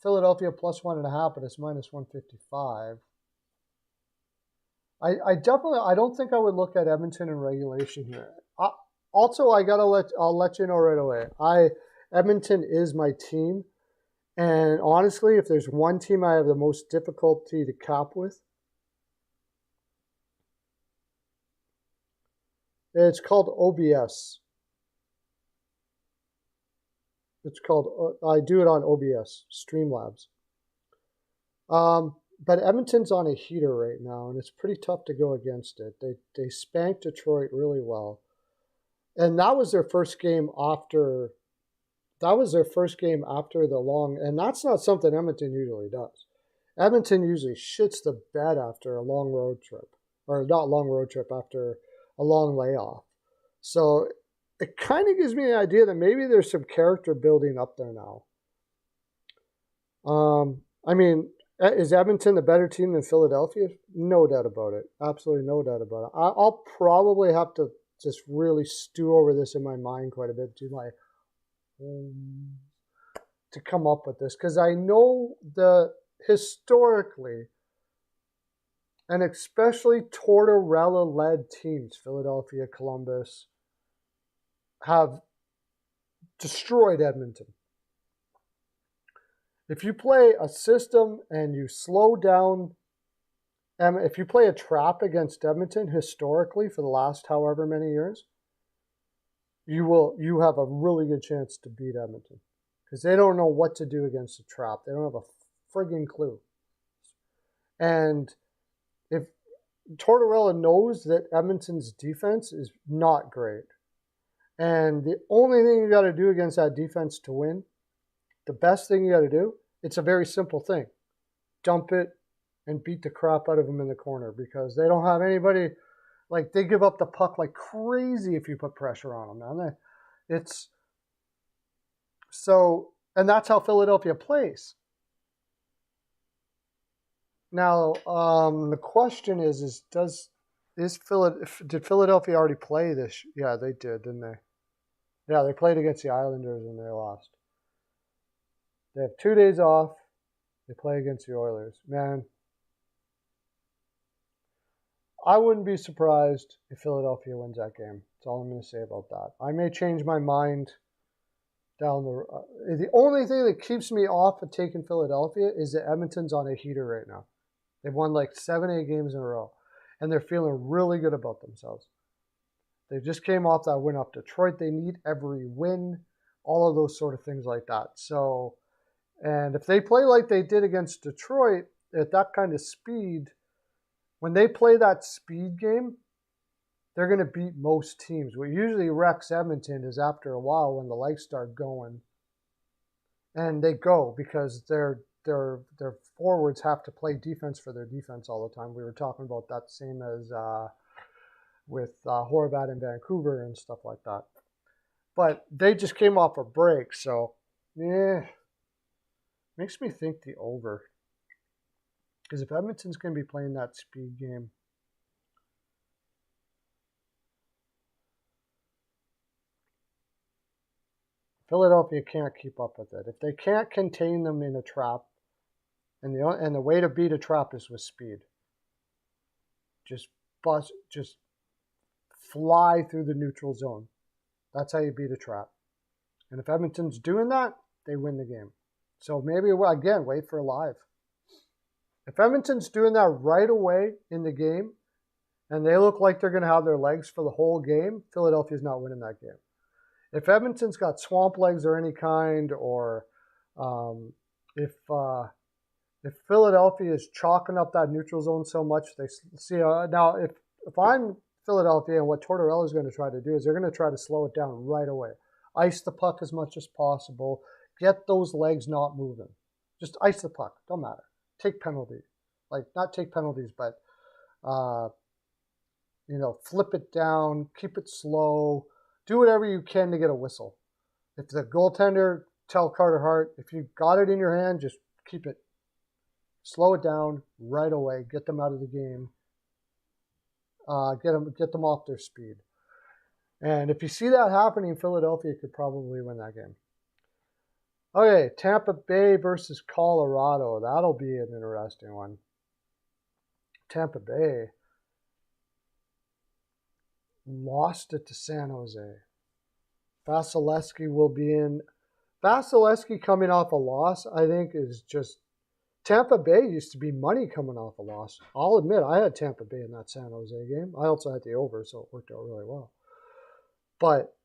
Philadelphia plus 1.5, but it's minus 155. I don't think I would look at Edmonton in regulation here. I'll let you know right away. Edmonton is my team, and honestly, if there's one team I have the most difficulty to cap with, it's called OBS. I do it on OBS, Streamlabs. But Edmonton's on a heater right now, and it's pretty tough to go against it. They spanked Detroit really well. And that was their first game after the long, and that's not something Edmonton usually does. Edmonton usually shits the bed after a long road trip, or not long road trip, after a long layoff. So it kind of gives me an idea that maybe there's some character building up there now. I mean, is Edmonton a better team than Philadelphia? No doubt about it. Absolutely no doubt about it. I'll probably have to just really stew over this in my mind quite a bit, to come up with this, because I know historically, and especially Tortorella-led teams, Philadelphia, Columbus, have destroyed Edmonton. If you play a system and you slow down, if you play a trap against Edmonton historically for the last however many years, you have a really good chance to beat Edmonton, because they don't know what to do against a trap. They don't have a friggin' clue. And if Tortorella knows that Edmonton's defense is not great, and the only thing you got to do against that defense to win, the best thing you got to do, it's a very simple thing. Dump it and beat the crap out of them in the corner, because they don't have anybody. Like, they give up the puck like crazy if you put pressure on them, man. It's so, and that's how Philadelphia plays. Now, the question is did Philadelphia already play this? Yeah, they did, didn't they? Yeah, they played against the Islanders and they lost. They have 2 days off. They play against the Oilers. Man, I wouldn't be surprised if Philadelphia wins that game. That's all I'm going to say about that. I may change my mind down the only thing that keeps me off of taking Philadelphia is that Edmonton's on a heater right now. They've won like 7-8 games in a row, and they're feeling really good about themselves. They just came off that win up Detroit. They need every win, all of those sort of things like that. So, and if they play like they did against Detroit at that kind of speed, when they play that speed game, they're going to beat most teams. What usually wrecks Edmonton is after a while when the legs start going, and they go because their forwards have to play defense for their defense all the time. We were talking about that same as with Horvat in Vancouver and stuff like that. But they just came off a break, so yeah, makes me think the over. Because if Edmonton's going to be playing that speed game, Philadelphia can't keep up with it. If they can't contain them in a trap, and the way to beat a trap is with speed. Just fly through the neutral zone. That's how you beat a trap. And if Edmonton's doing that, they win the game. So maybe, again, wait for live. If Edmonton's doing that right away in the game, and they look like they're going to have their legs for the whole game, Philadelphia's not winning that game. If Edmonton's got swamp legs or any kind, or if Philadelphia is chalking up that neutral zone so much, they see now if I'm Philadelphia, and what Tortorella is going to try to do is they're going to try to slow it down right away, ice the puck as much as possible, get those legs not moving, just ice the puck, don't matter. Take penalties, like not take penalties, but flip it down, keep it slow, do whatever you can to get a whistle. If the goaltender, tell Carter Hart, if you got it in your hand, just keep it. Slow it down right away. Get them out of the game. Get them off their speed. And if you see that happening, Philadelphia could probably win that game. Okay, Tampa Bay versus Colorado. That'll be an interesting one. Tampa Bay lost it to San Jose. Vasilevsky will be in. Vasilevsky coming off a loss, I think, is just... Tampa Bay used to be money coming off a loss. I'll admit, I had Tampa Bay in that San Jose game. I also had the over, so it worked out really well. But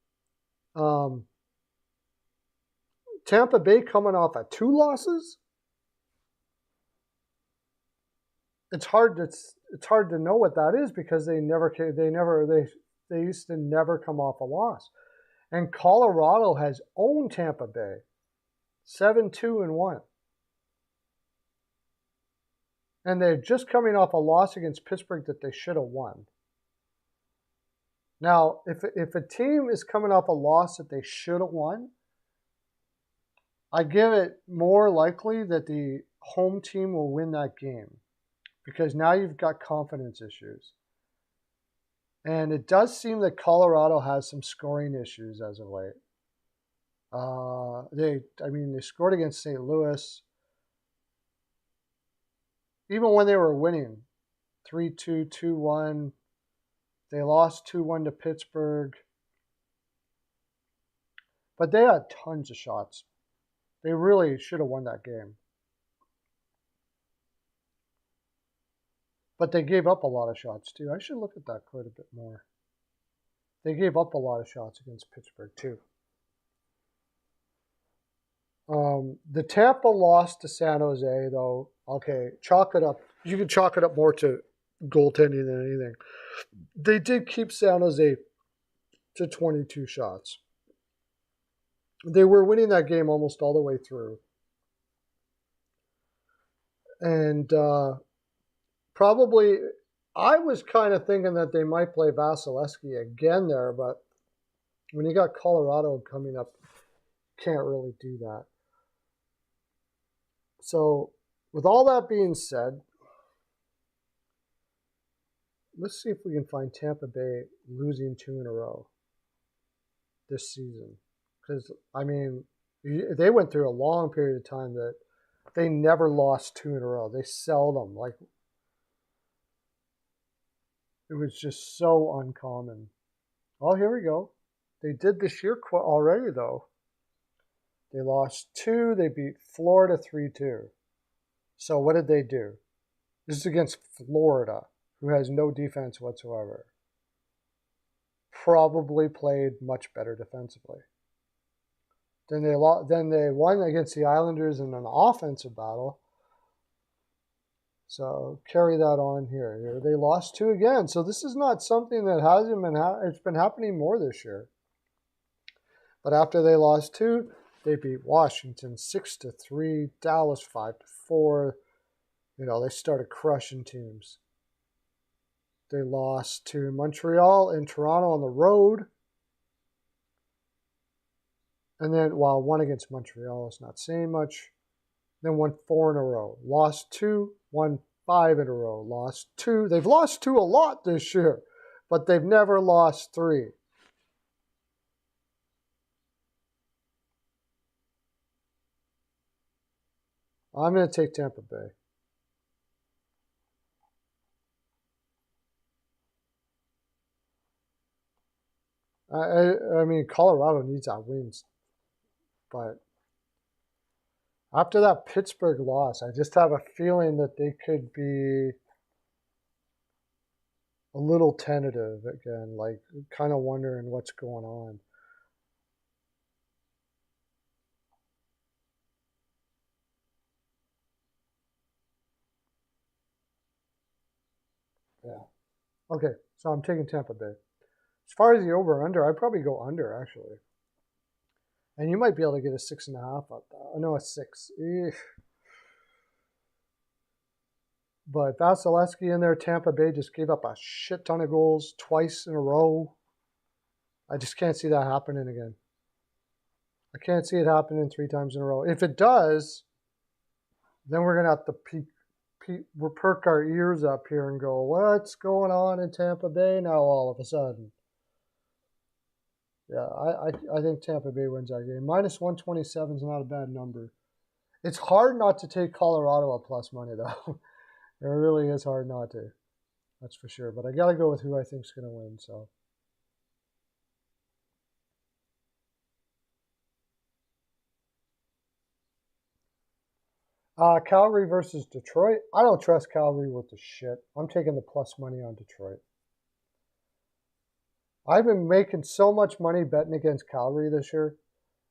Tampa Bay coming off of 2 losses, it's hard to know what that is, because they used to never come off a loss. And Colorado has owned Tampa Bay 7-2-1. And they're just coming off a loss against Pittsburgh that they should have won. Now, if a team is coming off a loss that they should have won, I give it more likely that the home team will win that game, because now you've got confidence issues. And it does seem that Colorado has some scoring issues as of late. They scored against St. Louis. Even when they were winning 3-2, 2-1, they lost 2-1 to Pittsburgh. But they had tons of shots. They really should have won that game. But they gave up a lot of shots too. I should look at that quite a bit more. They gave up a lot of shots against Pittsburgh too. The Tampa loss to San Jose, though, okay, chalk it up. You can chalk it up more to goaltending than anything. They did keep San Jose to 22 shots. They were winning that game almost all the way through. And probably, I was kind of thinking that they might play Vasilevsky again there, but when you got Colorado coming up, can't really do that. So, with all that being said, let's see if we can find Tampa Bay losing 2 in a row this season. Because, I mean, they went through a long period of time that they never lost 2 in a row. They seldom. Like, it was just so uncommon. Oh, here we go. They did this year already, though. They lost 2. They beat Florida 3-2. So what did they do? This is against Florida, who has no defense whatsoever. Probably played much better defensively. Then they won against the Islanders in an offensive battle. So carry that on here. They lost 2 again. So this is not something that hasn't been it's been happening more this year. But after they lost 2, they beat Washington 6-3, Dallas 5-4. You know, they started crushing teams. They lost to Montreal and Toronto on the road. And then, while one against Montreal is not saying much, then won 4 in a row. Lost 2, won 5 in a row. Lost 2. They've lost 2 a lot this year, but they've never lost 3. I'm going to take Tampa Bay. I mean, Colorado needs that wins. But after that Pittsburgh loss, I just have a feeling that they could be a little tentative again, like kind of wondering what's going on. Yeah. Okay, so I'm taking Tampa Bay. As far as the over-under, I'd probably go under, actually. And you might be able to get a 6.5 up there. No, a 6. But Vasilevsky in there, Tampa Bay just gave up a shit ton of goals twice in a row. I just can't see that happening again. I can't see it happening 3 times in a row. If it does, then we're going to have to we'll perk our ears up here and go, what's going on in Tampa Bay now all of a sudden? Yeah, I think Tampa Bay wins that game. Minus 127 is not a bad number. It's hard not to take Colorado at plus money, though. It really is hard not to. That's for sure. But I got to go with who I think is going to win, so. Calgary versus Detroit. I don't trust Calgary with the shit. I'm taking the plus money on Detroit. I've been making so much money betting against Calgary this year,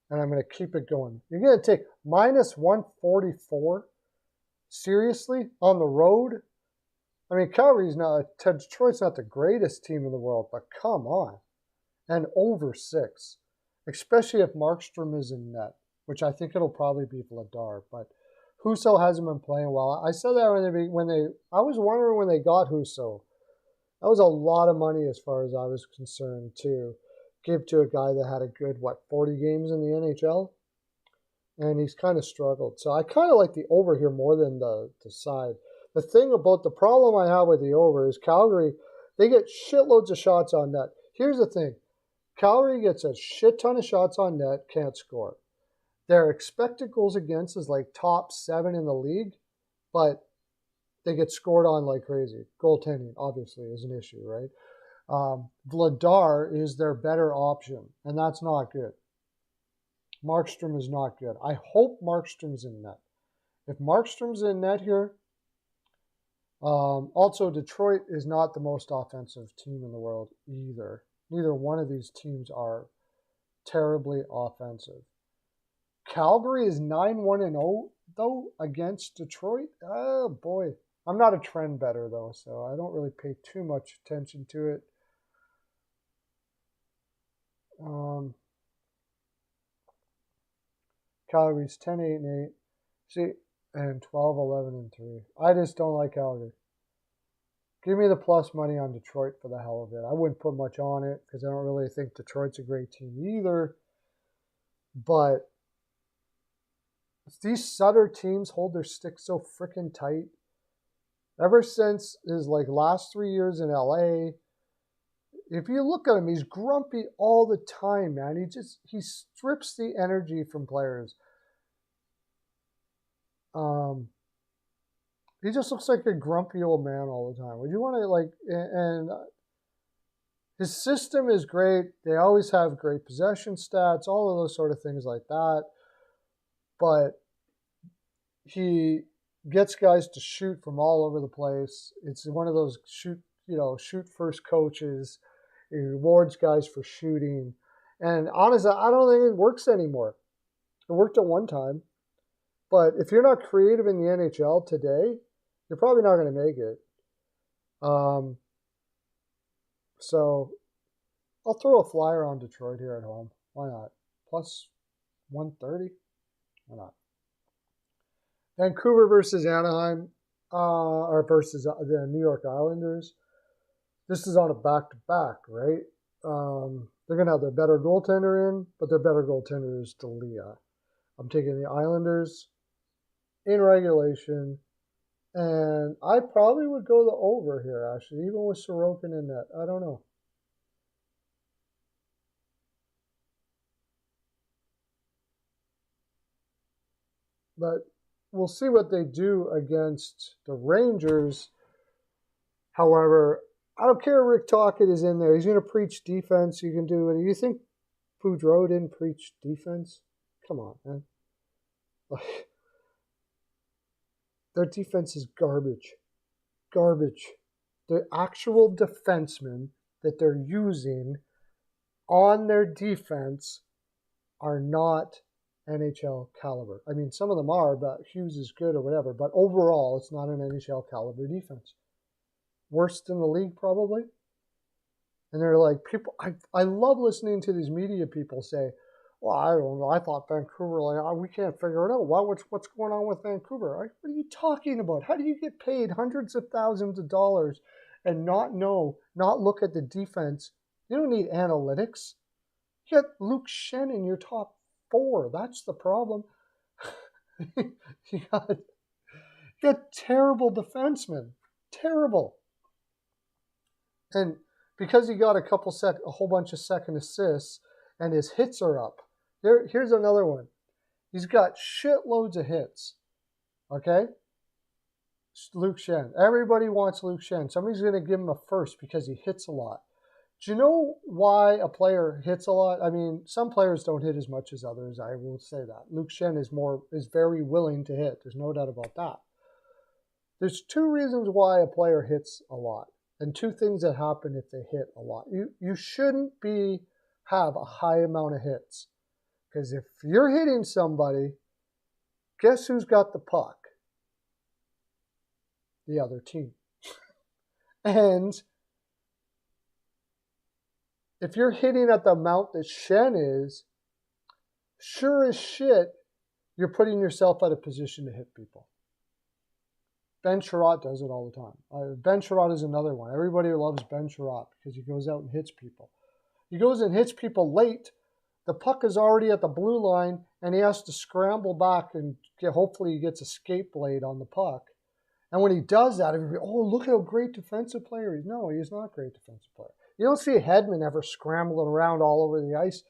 and I'm going to keep it going. You're going to take minus 144? Seriously? On the road? I mean, Detroit's not the greatest team in the world, but come on. And over 6, especially if Markstrom is in net, which I think it'll probably be Vladar, but Husso hasn't been playing well. I said that I was wondering when they got Husso. That was a lot of money as far as I was concerned to give to a guy that had a good, 40 games in the NHL? And he's kind of struggled. So I kind of like the over here more than the side. The problem I have with the over is Calgary, they get shitloads of shots on net. Here's the thing. Calgary gets a shit ton of shots on net, can't score. Their expected goals against is like top 7 in the league, but they get scored on like crazy. Goaltending, obviously, is an issue, right? Vladar is their better option, and that's not good. Markstrom is not good. I hope Markstrom's in net. If Markstrom's in net here, also Detroit is not the most offensive team in the world either. Neither one of these teams are terribly offensive. Calgary is 9-1-0 though against Detroit. Oh boy, I'm not a trend better though, so I don't really pay too much attention to it. Calgary's 10-8-8. See, and 12-11-3. I just don't like Calgary. Give me the plus money on Detroit for the hell of it. I wouldn't put much on it because I don't really think Detroit's a great team either. But these Sutter teams hold their stick so freaking tight. Ever since his last 3 years in LA, if you look at him, he's grumpy all the time, man. He strips the energy from players. He just looks like a grumpy old man all the time. Would you want to and his system is great. They always have great possession stats, all of those sort of things like that. But he gets guys to shoot from all over the place. It's one of those shoot first coaches. He rewards guys for shooting. And honestly, I don't think it works anymore. It worked at one time. But if you're not creative in the NHL today, you're probably not going to make it. So I'll throw a flyer on Detroit here at home. Why not? Plus 130? Why not? Vancouver versus Anaheim, or versus the New York Islanders. This is on a back-to-back, right? They're going to have their better goaltender in, but their better goaltender is D'Elia. I'm taking the Islanders in regulation, and I probably would go the over here, actually, even with Sorokin in net. I don't know. But we'll see what they do against the Rangers. However, I don't care if Rick Tocchet is in there. He's going to preach defense. You can do it. You think Boudreau didn't preach defense? Come on, man. Their defense is garbage. Garbage. The actual defensemen that they're using on their defense are not NHL caliber. I mean, some of them are, but Hughes is good or whatever. But overall, it's not an NHL caliber defense. Worst in the league, probably. And they're like, people, I love listening to these media people say, well, I don't know. I thought Vancouver, we can't figure it out. What's going on with Vancouver? What are you talking about? How do you get paid hundreds of thousands of dollars and not look at the defense? You don't need analytics. You got Luke Schenn in your top 4. That's the problem. you got terrible defensemen. Terrible. And because he got a whole bunch of second assists and his hits are up. Here's another one. He's got shitloads of hits. Okay? Luke Schenn. Everybody wants Luke Schenn. Somebody's going to give him a first because he hits a lot. Do you know why a player hits a lot? I mean, some players don't hit as much as others. I will say that. Luke Schenn is very willing to hit. There's no doubt about that. There's 2 reasons why a player hits a lot, and 2 things that happen if they hit a lot. You shouldn't have a high amount of hits, because if you're hitting somebody, guess who's got the puck? The other team. And if you're hitting at the amount that Schenn is, sure as shit, you're putting yourself out of position to hit people. Ben Sherratt does it all the time. Ben Sherratt is another one. Everybody loves Ben Sherratt because he goes out and hits people. He goes and hits people late. The puck is already at the blue line, and he has to scramble back and hopefully he gets a skate blade on the puck. And when he does that, everybody, oh, look how great defensive player he is. No, he's not a great defensive player. You don't see Hedman ever scrambling around all over the ice,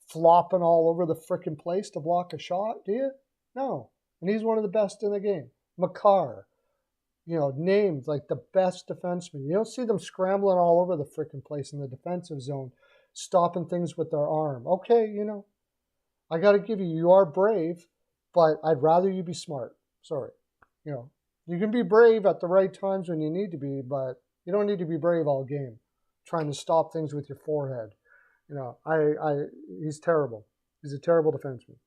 flopping all over the frickin' place to block a shot, do you? No. And he's one of the best in the game. Makar, named like the best defenseman. You don't see them scrambling all over the frickin' place in the defensive zone, stopping things with their arm. Okay, I got to give you are brave, but I'd rather you be smart. Sorry. You can be brave at the right times when you need to be, but you don't need to be brave all game, trying to stop things with your forehead. He's terrible. He's a terrible defenseman.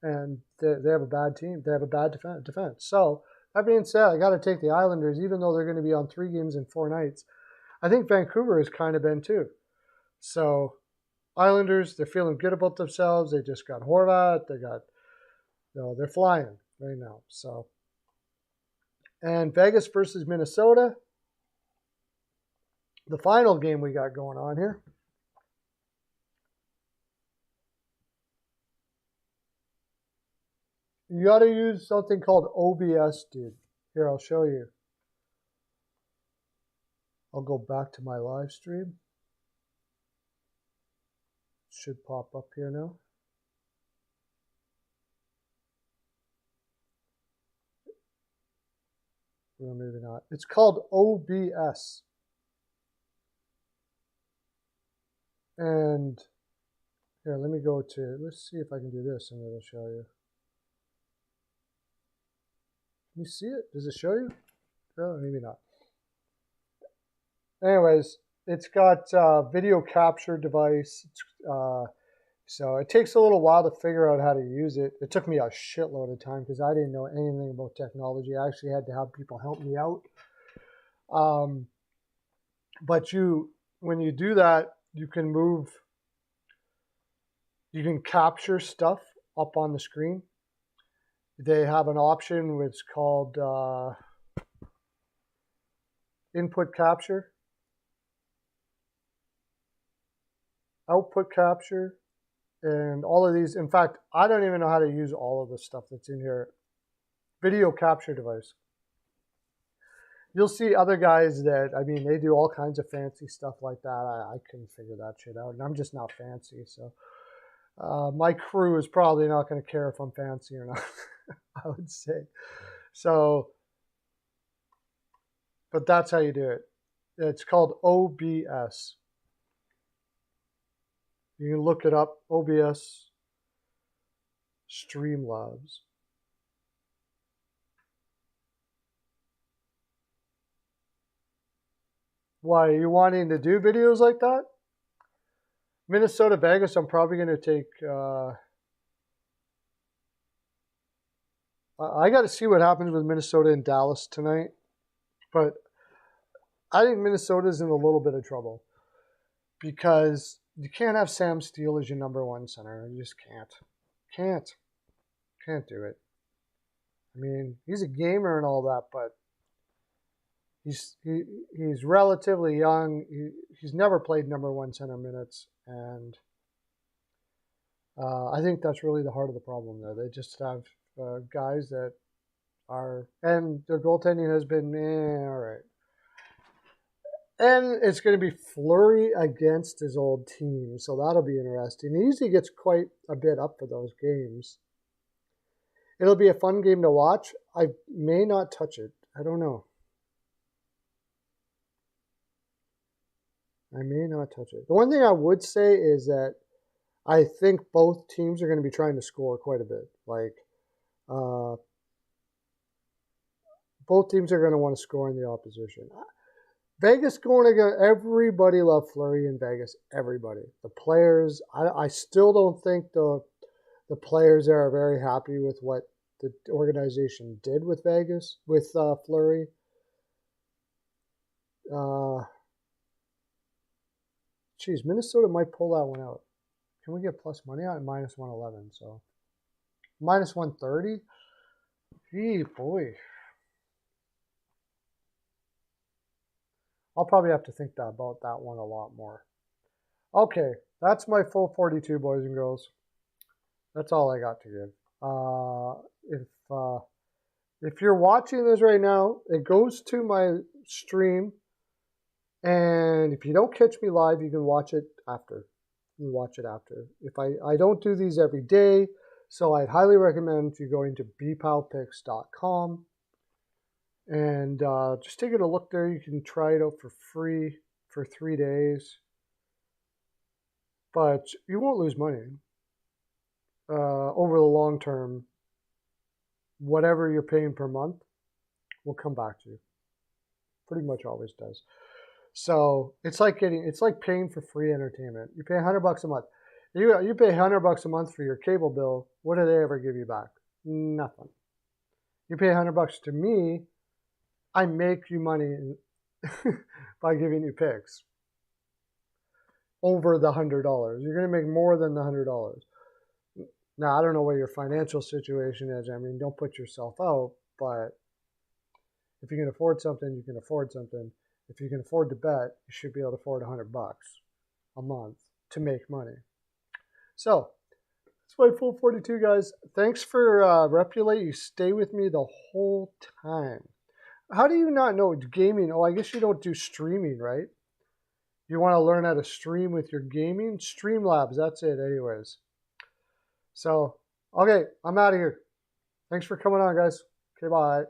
and they have a bad team. They have a bad defense. So that being said, I got to take the Islanders, even though they're going to be on 3 games in 4 nights. I think Vancouver has kind of been too. So Islanders, they're feeling good about themselves. They just got Horvat. They got, they're flying right now. So, and Vegas versus Minnesota, the final game we got going on here. You got to use something called OBS, dude. Here, I'll show you. I'll go back to my live stream. Should pop up here now. Well, maybe not. It's called OBS. And here, let me go to, let's see if I can do this and it'll show you. Can you see it? Does it show you? Oh, maybe not. Anyways, it's got video capture device. So it takes a little while to figure out how to use it. It took me a shitload of time because I didn't know anything about technology. I actually had to have people help me out. But when you do that, you can capture stuff up on the screen. They have an option which is called input capture, output capture, and all of these. In fact, I don't even know how to use all of the stuff that's in here. Video capture device. You'll see other guys that, I mean, they do all kinds of fancy stuff like that. I couldn't figure that shit out, and I'm just not fancy. So my crew is probably not going to care if I'm fancy or not, I would say. So, but that's how you do it. It's called OBS. You can look it up, OBS Streamlabs. Why, are you wanting to do videos like that? Minnesota, Vegas, I'm probably going to take... I got to see what happens with Minnesota and Dallas tonight. But I think Minnesota's in a little bit of trouble. Because you can't have Sam Steele as your number 1 center. You just can't. Can't do it. I mean, he's a gamer and all that, but he's relatively young. He's never played number 1 center minutes, and I think that's really the heart of the problem there. They just have guys that are, and their goaltending has been, all right. And it's going to be Fleury against his old team, so that'll be interesting. He usually gets quite a bit up for those games. It'll be a fun game to watch. I may not touch it. I don't know. I may not touch it. The one thing I would say is that I think both teams are going to be trying to score quite a bit. Like, both teams are going to want to score in the opposition. Vegas going to go, everybody loved Fleury in Vegas. Everybody. The players, I still don't think the players there are very happy with what the organization did with Vegas, with Fleury. Geez, Minnesota might pull that one out. Can we get plus money on it? Minus 111, so. Minus 130? Gee, boy. I'll probably have to think about that one a lot more. Okay, that's my full 42, boys and girls. That's all I got to give. If you're watching this right now, it goes to my stream. And if you don't catch me live, you can watch it after. You can watch it after. If I don't do these every day, so I'd highly recommend you going to bpalpicks.com and just taking a look there. You can try it out for free for 3 days, but you won't lose money over the long term. Whatever you're paying per month will come back to you. Pretty much always does. So it's like paying for free entertainment. You pay $100 a month. You pay $100 a month for your cable bill. What do they ever give you back? Nothing. You pay $100 to me, I make you money by giving you picks over the $100. You're going to make more than the $100. Now, I don't know what your financial situation is. I mean, don't put yourself out, but if you can afford something, you can afford something. If you can afford to bet, you should be able to afford $100 a month to make money. So that's my full 42, guys. Thanks for Repulate. You stay with me the whole time. How do you not know gaming? Oh, I guess you don't do streaming, right? You want to learn how to stream with your gaming? Streamlabs, that's it anyways. So, okay, I'm out of here. Thanks for coming on, guys. Okay, bye.